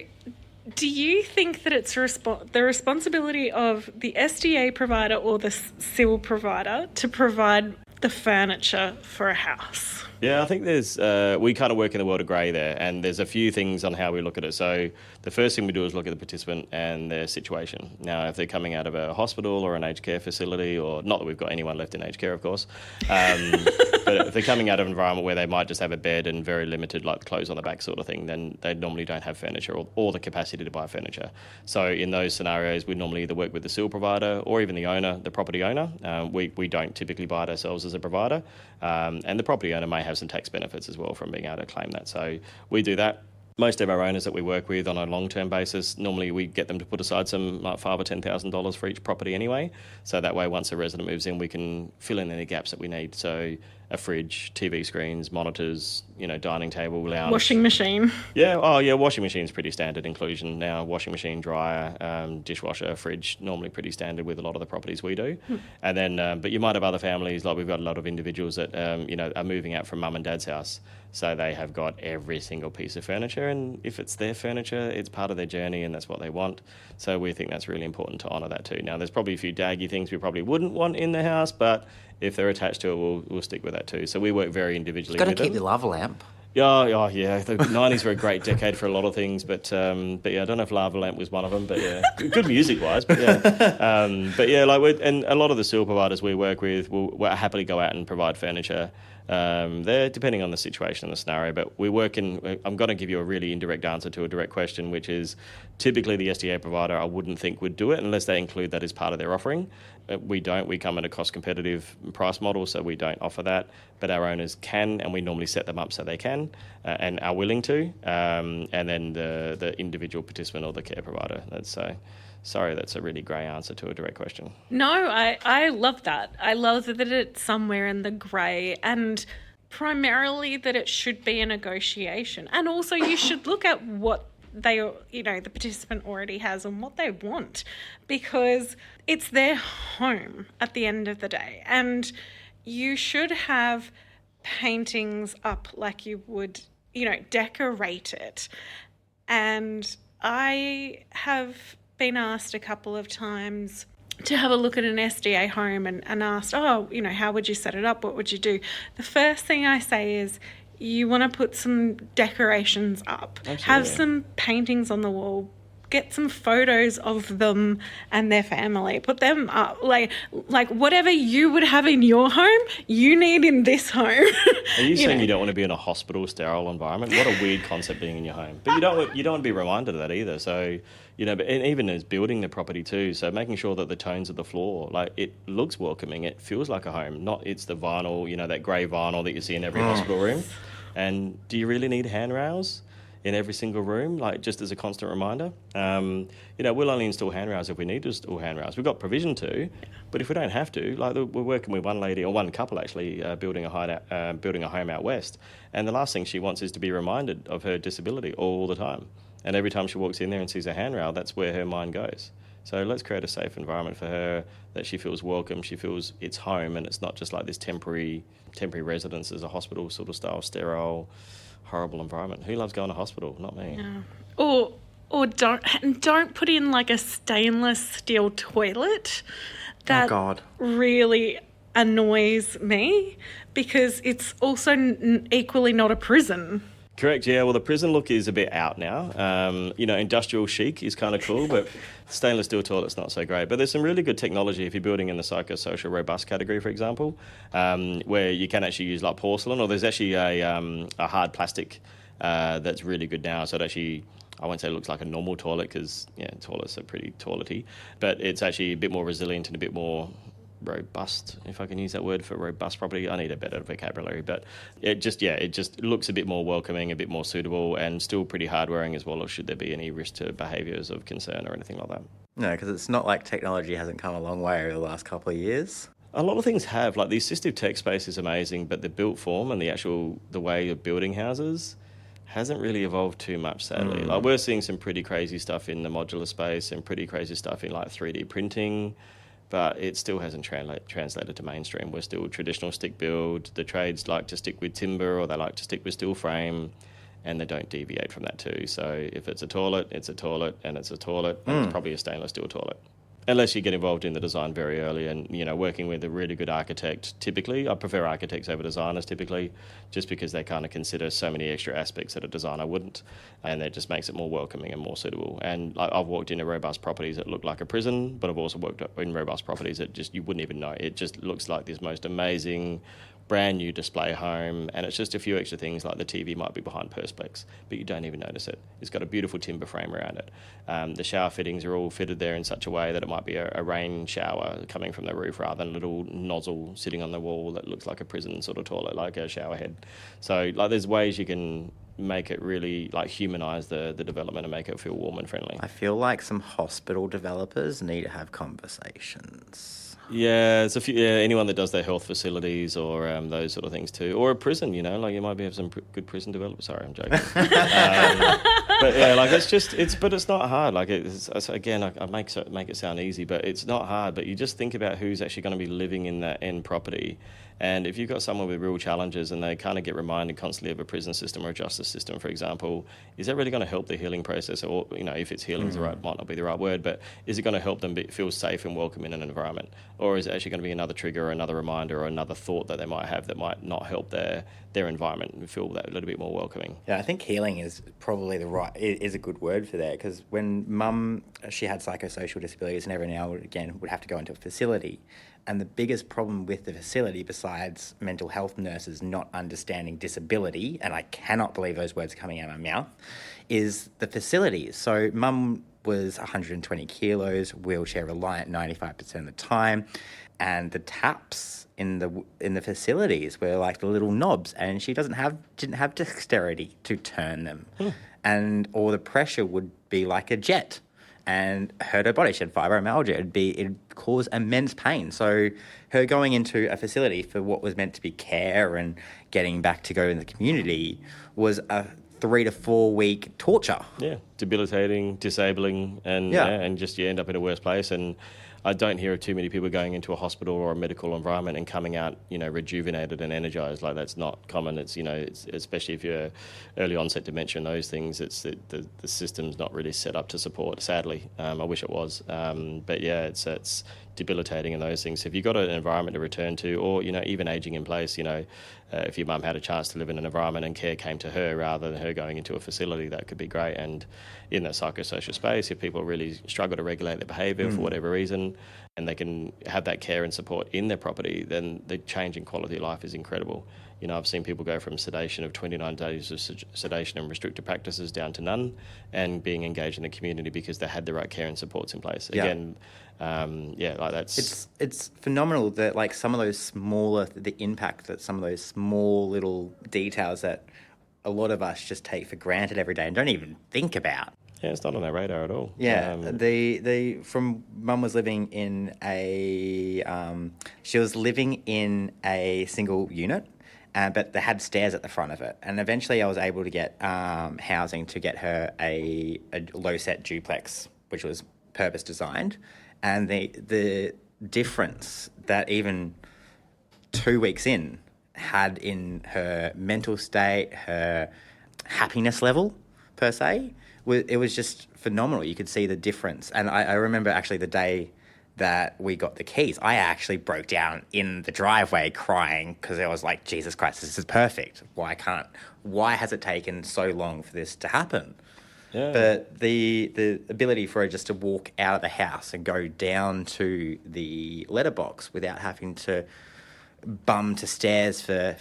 do you think that it's the responsibility of the SDA provider or the civil provider to provide the furniture for a house? Yeah, I think there's we kind of work in the world of grey there, and there's a few things on how we look at it. So the first thing we do is look at the participant and their situation. Now, if they're coming out of a hospital or an aged care facility, or not that we've got anyone left in aged care, of course, but if they're coming out of an environment where they might just have a bed and very limited, like clothes on the back sort of thing, then they normally don't have furniture or the capacity to buy furniture. So in those scenarios, we normally either work with the civil provider or even the owner, the property owner. We don't typically buy it ourselves as a provider, and the property owner may have some tax benefits as well from being able to claim that. So we do that. Most of our owners that we work with on a long-term basis, normally we get them to put aside some like $5,000 or $10,000 for each property anyway. So that way, once a resident moves in, we can fill in any gaps that we need. So a fridge, TV screens, monitors, dining table, lounge. Washing machine. Yeah, washing machine's pretty standard inclusion now. Washing machine, dryer, dishwasher, fridge, normally pretty standard with a lot of the properties we do. And then, but you might have other families, like we've got a lot of individuals that, are moving out from mum and dad's house. So they have got every single piece of furniture, and if it's their furniture, it's part of their journey and that's what they want. So we think that's really important to honour that too. Now, there's probably a few daggy things we probably wouldn't want in the house, but if they're attached to it, we'll stick with that too. So we work very individually with them. You've got to keep the lava lamp. Yeah. The 90s were a great decade for a lot of things, but yeah, I don't know if Lava Lamp was one of them, but yeah, good music-wise, but yeah. And a lot of the civil providers we work with will happily go out and provide furniture there, depending on the situation and the scenario. But we work in, I'm going to give you a really indirect answer to a direct question, which is typically the SDA provider I wouldn't think would do it unless they include that as part of their offering. We don't. We come at a cost-competitive price model, so we don't offer that. But our owners can, and we normally set them up so they can and are willing to. And then the individual participant or the care provider. Sorry, that's a really grey answer to a direct question. No, I love that. I love that it's somewhere in the grey, and primarily that it should be a negotiation. And also you should look at what the participant already has and what they want, because it's their home at the end of the day. And you should have paintings up like you would, decorate it. And I have been asked a couple of times to have a look at an SDA home and asked, how would you set it up? What would you do? The first thing I say is, you want to put some decorations up. Absolutely. Have some paintings on the wall, get some photos of them and their family, put them up. Like whatever you would have in your home, you need in this home. Are you saying you don't want to be in a hospital sterile environment? What a weird concept, being in your home. But you don't want to be reminded of that either. So, but even as building the property too, so making sure that the tones of the floor, like, it looks welcoming, it feels like a home, not it's the vinyl, that grey vinyl that you see in every hospital room. And do you really need handrails in every single room, like, just as a constant reminder? We'll only install handrails if we need to install handrails. We've got provision to, but if we don't have to, like, we're working with one lady, or one couple actually, building a home out west, and the last thing she wants is to be reminded of her disability all the time. And every time she walks in there and sees a handrail, that's where her mind goes. So let's create a safe environment for her, that she feels welcome, she feels it's home, and it's not just like this temporary residence as a hospital sort of style, sterile, horrible environment. Who loves going to hospital? Not me. No. Or don't put in like a stainless steel toilet. That really annoys me, because it's also equally not a prison. Correct, yeah. Well, the prison look is a bit out now. Industrial chic is kind of cool, but stainless steel toilet's not so great. But there's some really good technology if you're building in the psychosocial robust category, for example, where you can actually use like porcelain, or there's actually a hard plastic that's really good now. So it actually, I won't say it looks like a normal toilet, because, toilets are pretty toilety, but it's actually a bit more resilient and a bit more robust, if I can use that word for robust property. I need a better vocabulary, but it just looks a bit more welcoming, a bit more suitable, and still pretty hard wearing as well, or should there be any risk to behaviours of concern or anything like that. No, because it's not like technology hasn't come a long way over the last couple of years. A lot of things have, like the assistive tech space is amazing, but the built form and the way of building houses hasn't really evolved too much, sadly. Like, we're seeing some pretty crazy stuff in the modular space and pretty crazy stuff in like 3D printing, but it still hasn't translated to mainstream. We're still traditional stick build. The trades like to stick with timber, or they like to stick with steel frame, and they don't deviate from that too. So if it's a toilet, it's a toilet, and it's a toilet, and it's probably a stainless steel toilet. Unless you get involved in the design very early and, working with a really good architect, typically. I prefer architects over designers typically, just because they kind of consider so many extra aspects that a designer wouldn't, and that just makes it more welcoming and more suitable. And I've walked into robust properties that look like a prison, but I've also worked in robust properties that just you wouldn't even know. It just looks like this most amazing brand new display home, and it's just a few extra things, like the TV might be behind Perspex, but you don't even notice it. It's got a beautiful timber frame around it. The shower fittings are all fitted there in such a way that it might be a rain shower coming from the roof, rather than a little nozzle sitting on the wall that looks like a prison sort of toilet, like a shower head. So there's ways you can make it really humanise the development and make it feel warm and friendly. I feel like some hospital developers need to have conversations. Yeah, it's a few. Yeah, anyone that does their health facilities or those sort of things too, or a prison. You might have some good prison developers. Sorry, I'm joking. But yeah, it's not hard. I make it sound easy, but it's not hard. But you just think about who's actually going to be living in that end property. And if you've got someone with real challenges and they kind of get reminded constantly of a prison system or a justice system, for example, is that really going to help the healing process? Or, if it's healing might not be the right word, but is it going to help them feel safe and welcome in an environment? Or is it actually going to be another trigger or another reminder or another thought that they might have that might not help their environment and feel that a little bit more welcoming? Yeah, I think healing is probably is a good word for that, because when Mum, she had psychosocial disabilities and every now and again would have to go into a facility. And the biggest problem with the facility, besides mental health nurses not understanding disability, and I cannot believe those words coming out of my mouth, is the facilities. So Mum was 120 kilos, wheelchair reliant 95% of the time, and the taps in the facilities were like the little knobs, and she didn't have dexterity to turn them, and all the pressure would be like a jet. And hurt her body. She had fibromyalgia. It'd cause immense pain. So her going into a facility for what was meant to be care and getting back to go in the community was a 3 to 4 week torture. Yeah, debilitating, disabling, and and just you end up in a worse place. And I don't hear of too many people going into a hospital or a medical environment and coming out, rejuvenated and energized. Like, that's not common. It's, it's especially if you're early onset dementia and those things, it's the system's not really set up to support, sadly. I wish it was. But yeah, it's debilitating in those things. So if you've got an environment to return to, or, even aging in place, if your mum had a chance to live in an environment and care came to her rather than her going into a facility, that could be great. And in that psychosocial space, if people really struggle to regulate their behaviour for whatever reason, and they can have that care and support in their property, then the change in quality of life is incredible. I've seen people go from sedation of 29 days of sedation and restricted practices down to none, and being engaged in the community because they had the right care and supports in place. Yeah. Again, like that's... It's phenomenal that, like, some of those the impact that some of those small little details that a lot of us just take for granted every day and don't even think about. Yeah, it's not on our radar at all. Yeah, from Mum was living in she was living in a single unit, but they had stairs at the front of it. And eventually I was able to get housing to get her a low-set duplex, which was purpose designed. And the difference that even 2 weeks in had in her mental state, her happiness level, per se, it was just phenomenal. You could see the difference. And I remember actually the day that we got the keys, I actually broke down in the driveway crying because I was like, Jesus Christ, this is perfect. Why has it taken so long for this to happen? Yeah. But the ability for her just to walk out of the house and go down to the letterbox without having to bum to stairs for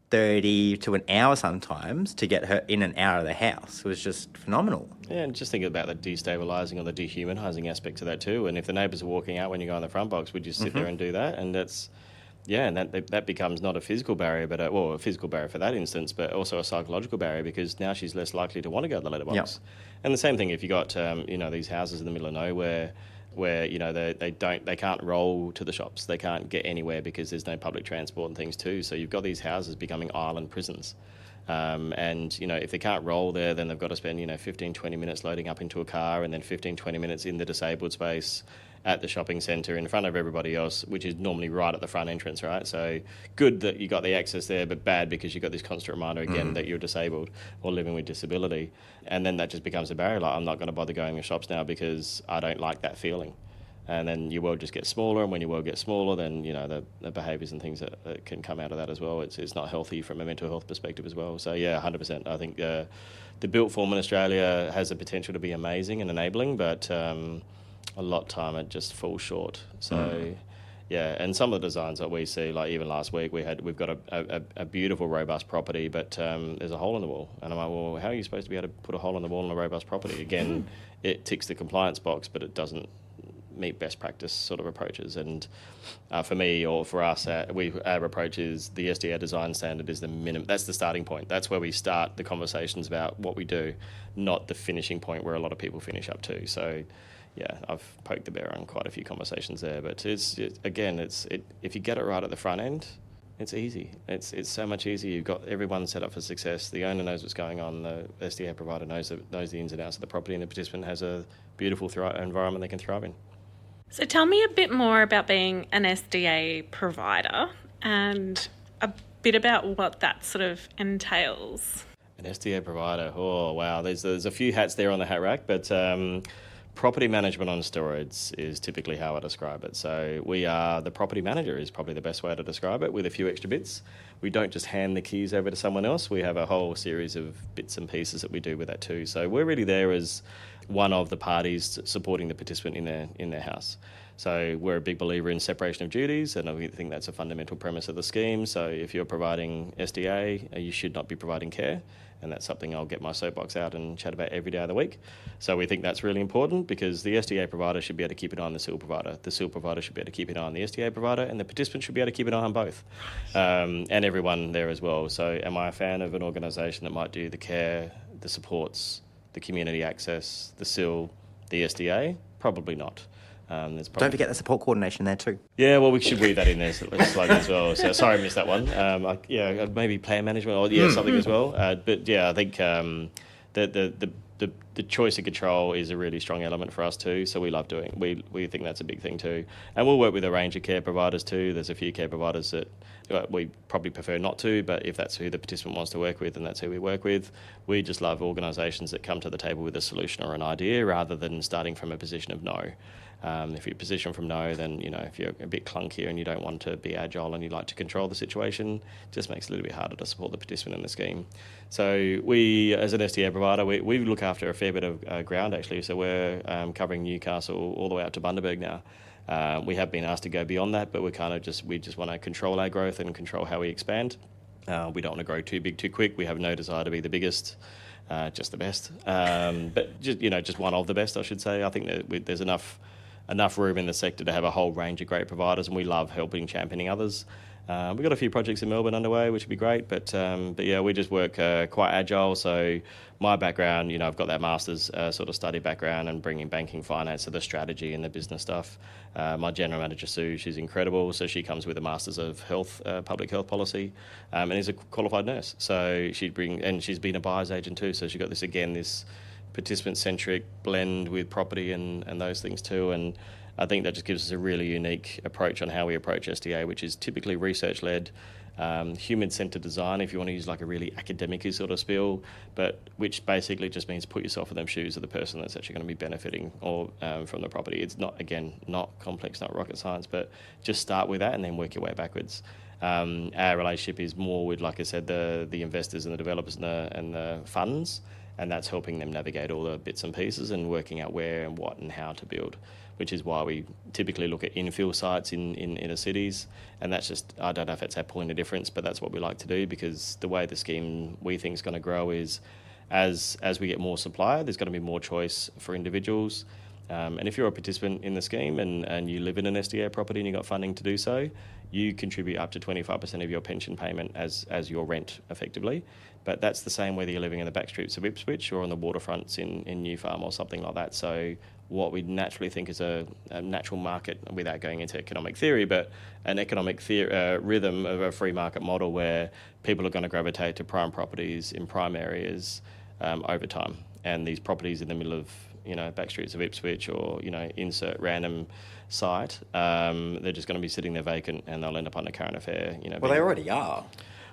30 to an hour sometimes to get her in and out of the house was just phenomenal. Yeah, and just think about the destabilising or the dehumanising aspect of that too. And if the neighbours are walking out when you go in the front box, would you sit there and do that? And that's... Yeah, and that becomes not a physical barrier, but a physical barrier for that instance, but also a psychological barrier because now she's less likely to want to go to the letterbox. Yep. And the same thing if you got these houses in the middle of nowhere where they can't roll to the shops, they can't get anywhere because there's no public transport and things too. So you've got these houses becoming island prisons. And if they can't roll there, then they've got to spend 15, 20 minutes loading up into a car and then 15, 20 minutes in the disabled space at the shopping centre in front of everybody else, which is normally right at the front entrance, right? So good that you got the access there, but bad because you got this constant reminder again that you're disabled or living with disability. And then that just becomes a barrier. Like, I'm not going to bother going to shops now because I don't like that feeling. And then your world just gets smaller, and when your world gets smaller, then the behaviours and things that can come out of that as well. It's not healthy from a mental health perspective as well. So yeah, 100%. I think the built form in Australia has the potential to be amazing and enabling, but a lot of time it just falls short. So yeah, and some of the designs that we see, like even last week we've got a beautiful robust property, but there's a hole in the wall, and I'm like, well, how are you supposed to be able to put a hole in the wall in a robust property? Again, it ticks the compliance box, but it doesn't meet best practice sort of approaches. And for me or for us, our approach is the SDA design standard is the minimum. That's the starting point. That's where we start the conversations about what we do, not the finishing point where a lot of people finish up to. So yeah, I've poked the bear on quite a few conversations there, but if you get it right at the front end, it's easy. It's so much easier. You've got everyone set up for success. The owner knows what's going on. The SDA provider knows the ins and outs of the property, and the participant has a beautiful environment they can thrive in. So tell me a bit more about being an SDA provider and a bit about what that sort of entails. An SDA provider, oh wow, there's a few hats there on the hat rack, but property management on steroids is typically how I describe it. So we are the property manager is probably the best way to describe it, with a few extra bits. We don't just hand the keys over to someone else. We have a whole series of bits and pieces that we do with that too. So we're really there as one of the parties supporting the participant in their house. So we're a big believer in separation of duties, and I think that's a fundamental premise of the scheme. So if you're providing SDA, you should not be providing care, and that's something I'll get my soapbox out and chat about every day of the week. So we think that's really important because the SDA provider should be able to keep an eye on the SIL provider. The SIL provider should be able to keep an eye on the SDA provider, and the participant should be able to keep an eye on both, and everyone there as well. So am I a fan of an organisation that might do the care, the supports, the community access, the SIL, the SDA? Probably not. Don't forget the support coordination there too. Yeah, well, we should weave that in there slightly as well. So sorry I missed that one. Maybe plan management or something as well. But yeah, I think the choice of control is a really strong element for us too. So we love doing. We think that's a big thing too. And we'll work with a range of care providers too. There's a few care providers that we probably prefer not to, but if that's who the participant wants to work with, then that's who we work with. We just love organisations that come to the table with a solution or an idea rather than starting from a position of no. If you're positioned from no, then, if you're a bit clunkier and you don't want to be agile and you like to control the situation, it just makes it a little bit harder to support the participant in the scheme. So we, as an SDA provider, we look after a fair bit of ground, actually. So we're covering Newcastle all the way up to Bundaberg now. We have been asked to go beyond that, but we just want to control our growth and control how we expand. We don't want to grow too big too quick. We have no desire to be the biggest. Just the best, but just one of the best, I should say. I think that there's enough room in the sector to have a whole range of great providers, and we love helping championing others. We've got a few projects in Melbourne underway, which would be great, but yeah, we just work quite agile. So my background, I've got that master's sort of study background and bringing banking, finance, so the strategy and the business stuff. My general manager, Sue, she's incredible. So she comes with a master's of health, public health policy, and is a qualified nurse. So and she's been a buyer's agent too. So she got this participant-centric blend with property and those things too. And I think that just gives us a really unique approach on how we approach SDA, which is typically research-led, human-centred design, if you want to use like a really academic sort of spiel, but which basically just means put yourself in the shoes of the person that's actually going to be benefiting from the property. It's not complex, not rocket science, but just start with that and then work your way backwards. Our relationship is more with, like I said, the investors and the developers and the funds, and that's helping them navigate all the bits and pieces and working out where and what and how to build, which is why we typically look at infill sites in inner cities. And that's just, I don't know if it's our point of difference, but that's what we like to do, because the way the scheme we think is going to grow is as we get more supply, there's going to be more choice for individuals. And if you're a participant in the scheme and you live in an SDA property and you've got funding to do so, you contribute up to 25% of your pension payment as your rent, effectively. But that's the same whether you're living in the backstreets of Ipswich or on the waterfronts in New Farm or something like that. So what we naturally think is a natural market, without going into economic theory, but an economic rhythm of a free market model where people are going to gravitate to prime properties in prime areas over time. And these properties in the middle of backstreets of Ipswich or insert random site, they're just going to be sitting there vacant, and they'll end up under current affair. Well, they already are.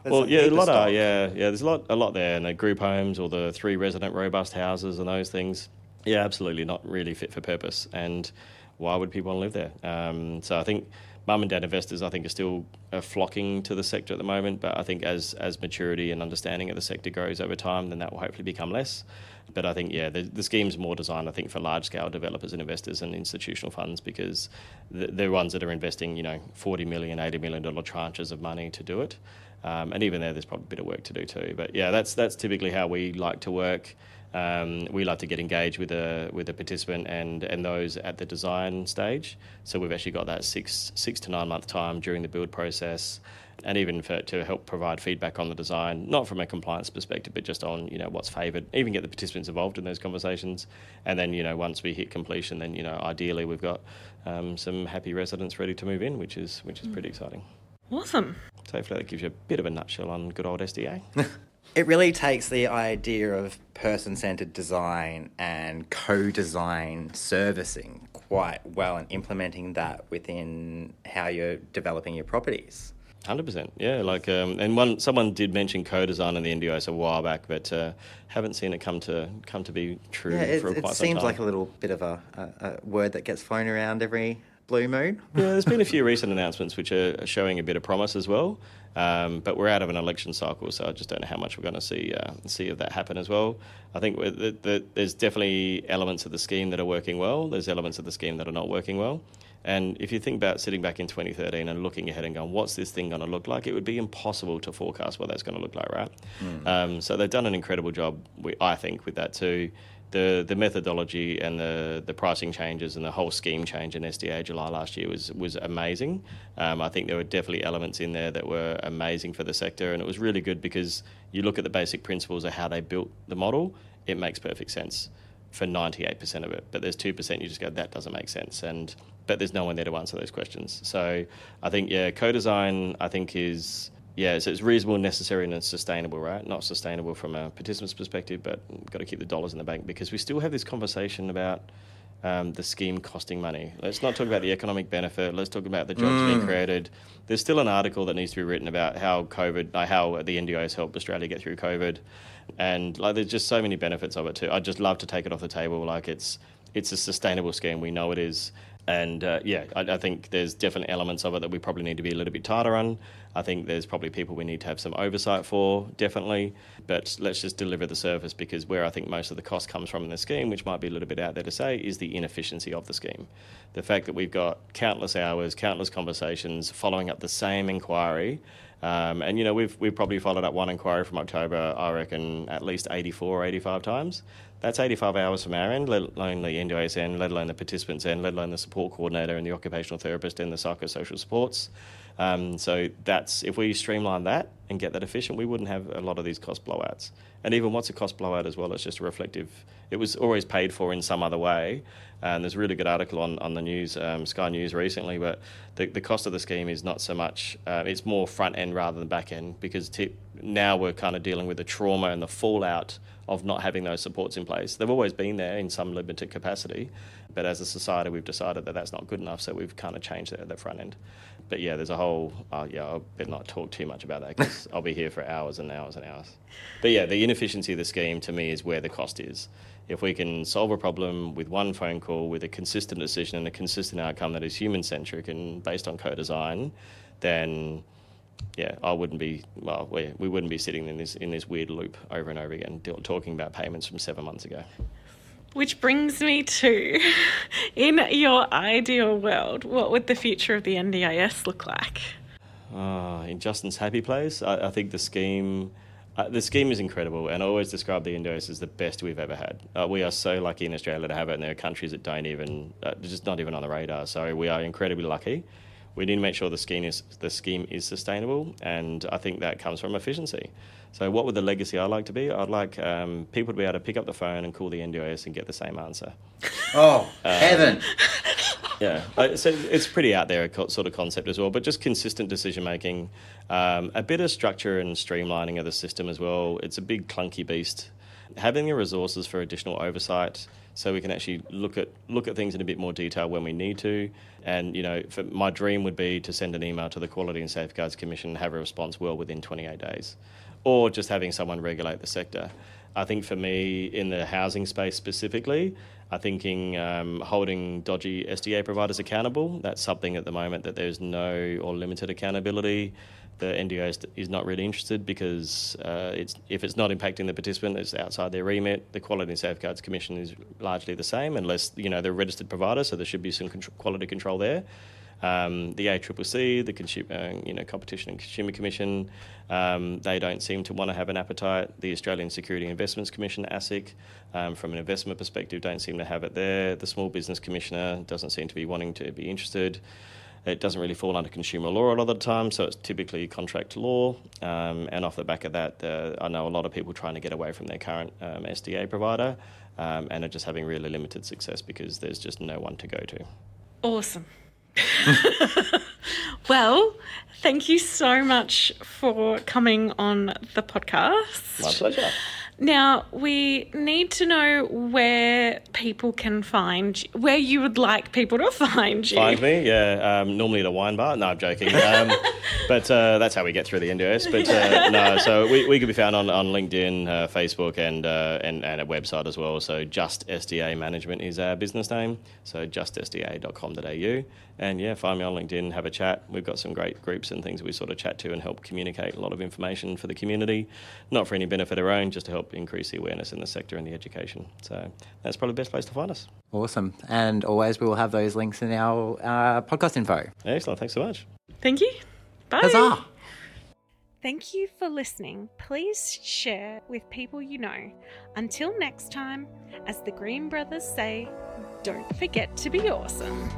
There's a lot are. Yeah. There's a lot there, and the group homes or the 3 resident robust houses and those things. Yeah, absolutely not really fit for purpose. And why would people want to live there? So I think mum and dad investors, are still flocking to the sector at the moment. But I think as maturity and understanding of the sector grows over time, then that will hopefully become less. But I think, the scheme's more designed, I think, for large-scale developers and investors and institutional funds, because they're ones that are investing, $40 million, $80 million tranches of money to do it. And even there's probably a bit of work to do too. But yeah, that's typically how we like to work. We like to get engaged with a participant and those at the design stage. So we've actually got that 6 to 9 month time during the build process, and even to help provide feedback on the design, not from a compliance perspective, but just on what's favoured. Even get the participants involved in those conversations, and then once we hit completion, then ideally we've got some happy residents ready to move in, which is pretty exciting. Awesome. So hopefully that gives you a bit of a nutshell on good old SDA. It really takes the idea of person-centred design and co-design servicing quite well, and implementing that within how you're developing your properties. 100%, yeah. And someone did mention co-design in the NDIS a while back, but haven't seen it come to be true for quite some time. It seems like a little bit of a word that gets flown around every blue moon. Yeah, there's been a few recent announcements which are showing a bit of promise as well. But we're out of an election cycle, so I just don't know how much we're going to see of that happen as well. I think there's definitely elements of the scheme that are working well. There's elements of the scheme that are not working well. And if you think about sitting back in 2013 and looking ahead and going, what's this thing going to look like? It would be impossible to forecast what that's going to look like, right? So they've done an incredible job, I think, with that too. The methodology and the pricing changes and the whole scheme change in SDA July last year was amazing. I think there were definitely elements in there that were amazing for the sector, and it was really good because you look at the basic principles of how they built the model, it makes perfect sense. for 98% of it, but there's 2% you just go, that doesn't make sense, but there's no one there to answer those questions. So I think, co-design, I think is, so it's reasonable, necessary, and it's sustainable, right? Not sustainable from a participant's perspective, but got to keep the dollars in the bank, because we still have this conversation about the scheme costing money. Let's not talk about the economic benefit. Let's talk about the jobs being created. There's still an article that needs to be written about how how the NDIS helped Australia get through COVID, and there's just so many benefits of it too. I'd just love to take it off the table. It's a sustainable scheme. We know it is. And I think there's definite elements of it that we probably need to be a little bit tighter on. I think there's probably people we need to have some oversight for, definitely. But let's just deliver the service, because where I think most of the cost comes from in the scheme, which might be a little bit out there to say, is the inefficiency of the scheme. The fact that we've got countless hours, countless conversations, following up the same inquiry. And we've probably followed up one inquiry from October, I reckon, at least 84 or 85 times. That's 85 hours from our end, let alone the NDIS end, let alone the participants end, let alone the support coordinator and the occupational therapist and the psychosocial supports. So that's, if we streamline that and get that efficient, we wouldn't have a lot of these cost blowouts. And even what's a cost blowout as well, it's just a reflective, it was always paid for in some other way. And there's a really good article on the news, Sky News recently, but the cost of the scheme is not so much, it's more front end rather than back end, because now we're kind of dealing with the trauma and the fallout of not having those supports in place. They've always been there in some limited capacity, but as a society we've decided that that's not good enough, so we've kind of changed it at the front end. But there's a whole, I better not talk too much about that, because I'll be here for hours and hours and hours. But the inefficiency of the scheme to me is where the cost is. If we can solve a problem with one phone call, with a consistent decision and a consistent outcome that is human-centric and based on co-design, then I wouldn't be, we wouldn't be sitting in this weird loop over and over again, talking about payments from 7 months ago. Which brings me to, in your ideal world, what would the future of the NDIS look like? In Justin's happy place, I think the scheme is incredible, and I always describe the NDIS as the best we've ever had. We are so lucky in Australia to have it, and there are countries that don't even, just not even on the radar. So we are incredibly lucky. We need to make sure the scheme is sustainable, and I think that comes from efficiency. So what would the legacy I'd like to be? I'd like people to be able to pick up the phone and call the NDIS and get the same answer. Oh, heaven. So it's pretty out there sort of concept as well, but just consistent decision making, a bit of structure and streamlining of the system as well. It's a big clunky beast. Having the resources for additional oversight, so we can actually look at things in a bit more detail when we need to. And my dream would be to send an email to the Quality and Safeguards Commission and have a response well within 28 days, or just having someone regulate the sector. I think for me, in the housing space specifically, I'm thinking holding dodgy SDA providers accountable. That's something at the moment that there's no or limited accountability. The NDIS is not really interested, because if it's not impacting the participant, it's outside their remit. The Quality and Safeguards Commission is largely the same, unless they're a registered provider, so there should be some quality control there. The ACCC, the Competition and Consumer Commission, they don't seem to want to have an appetite. The Australian Security and Investments Commission, ASIC, from an investment perspective, don't seem to have it there. The Small Business Commissioner doesn't seem to be wanting to be interested. It doesn't really fall under consumer law a lot of the time, so it's typically contract law. And off the back of that, I know a lot of people trying to get away from their current SDA provider, and are just having really limited success because there's just no one to go to. Awesome. Well, thank you so much for coming on the podcast. My pleasure. Now, we need to know where people can find you, where you would like people to find you. Find me? Normally at a wine bar. No, I'm joking. But that's how we get through the NDIS. But no, so we can be found on LinkedIn, Facebook, and a website as well. So Just SDA Management is our business name. So justsda.com.au. And find me on LinkedIn, have a chat. We've got some great groups and things we sort of chat to and help communicate a lot of information for the community, not for any benefit of our own, just to help increase the awareness in the sector and the education. So that's probably the best place to find us. Awesome. And always we will have those links in our podcast info. Excellent. Thanks so much. Thank you. Bye. Huzzah! Thank you for listening. Please share with people you know. Until next time, as the Green Brothers say, don't forget to be awesome.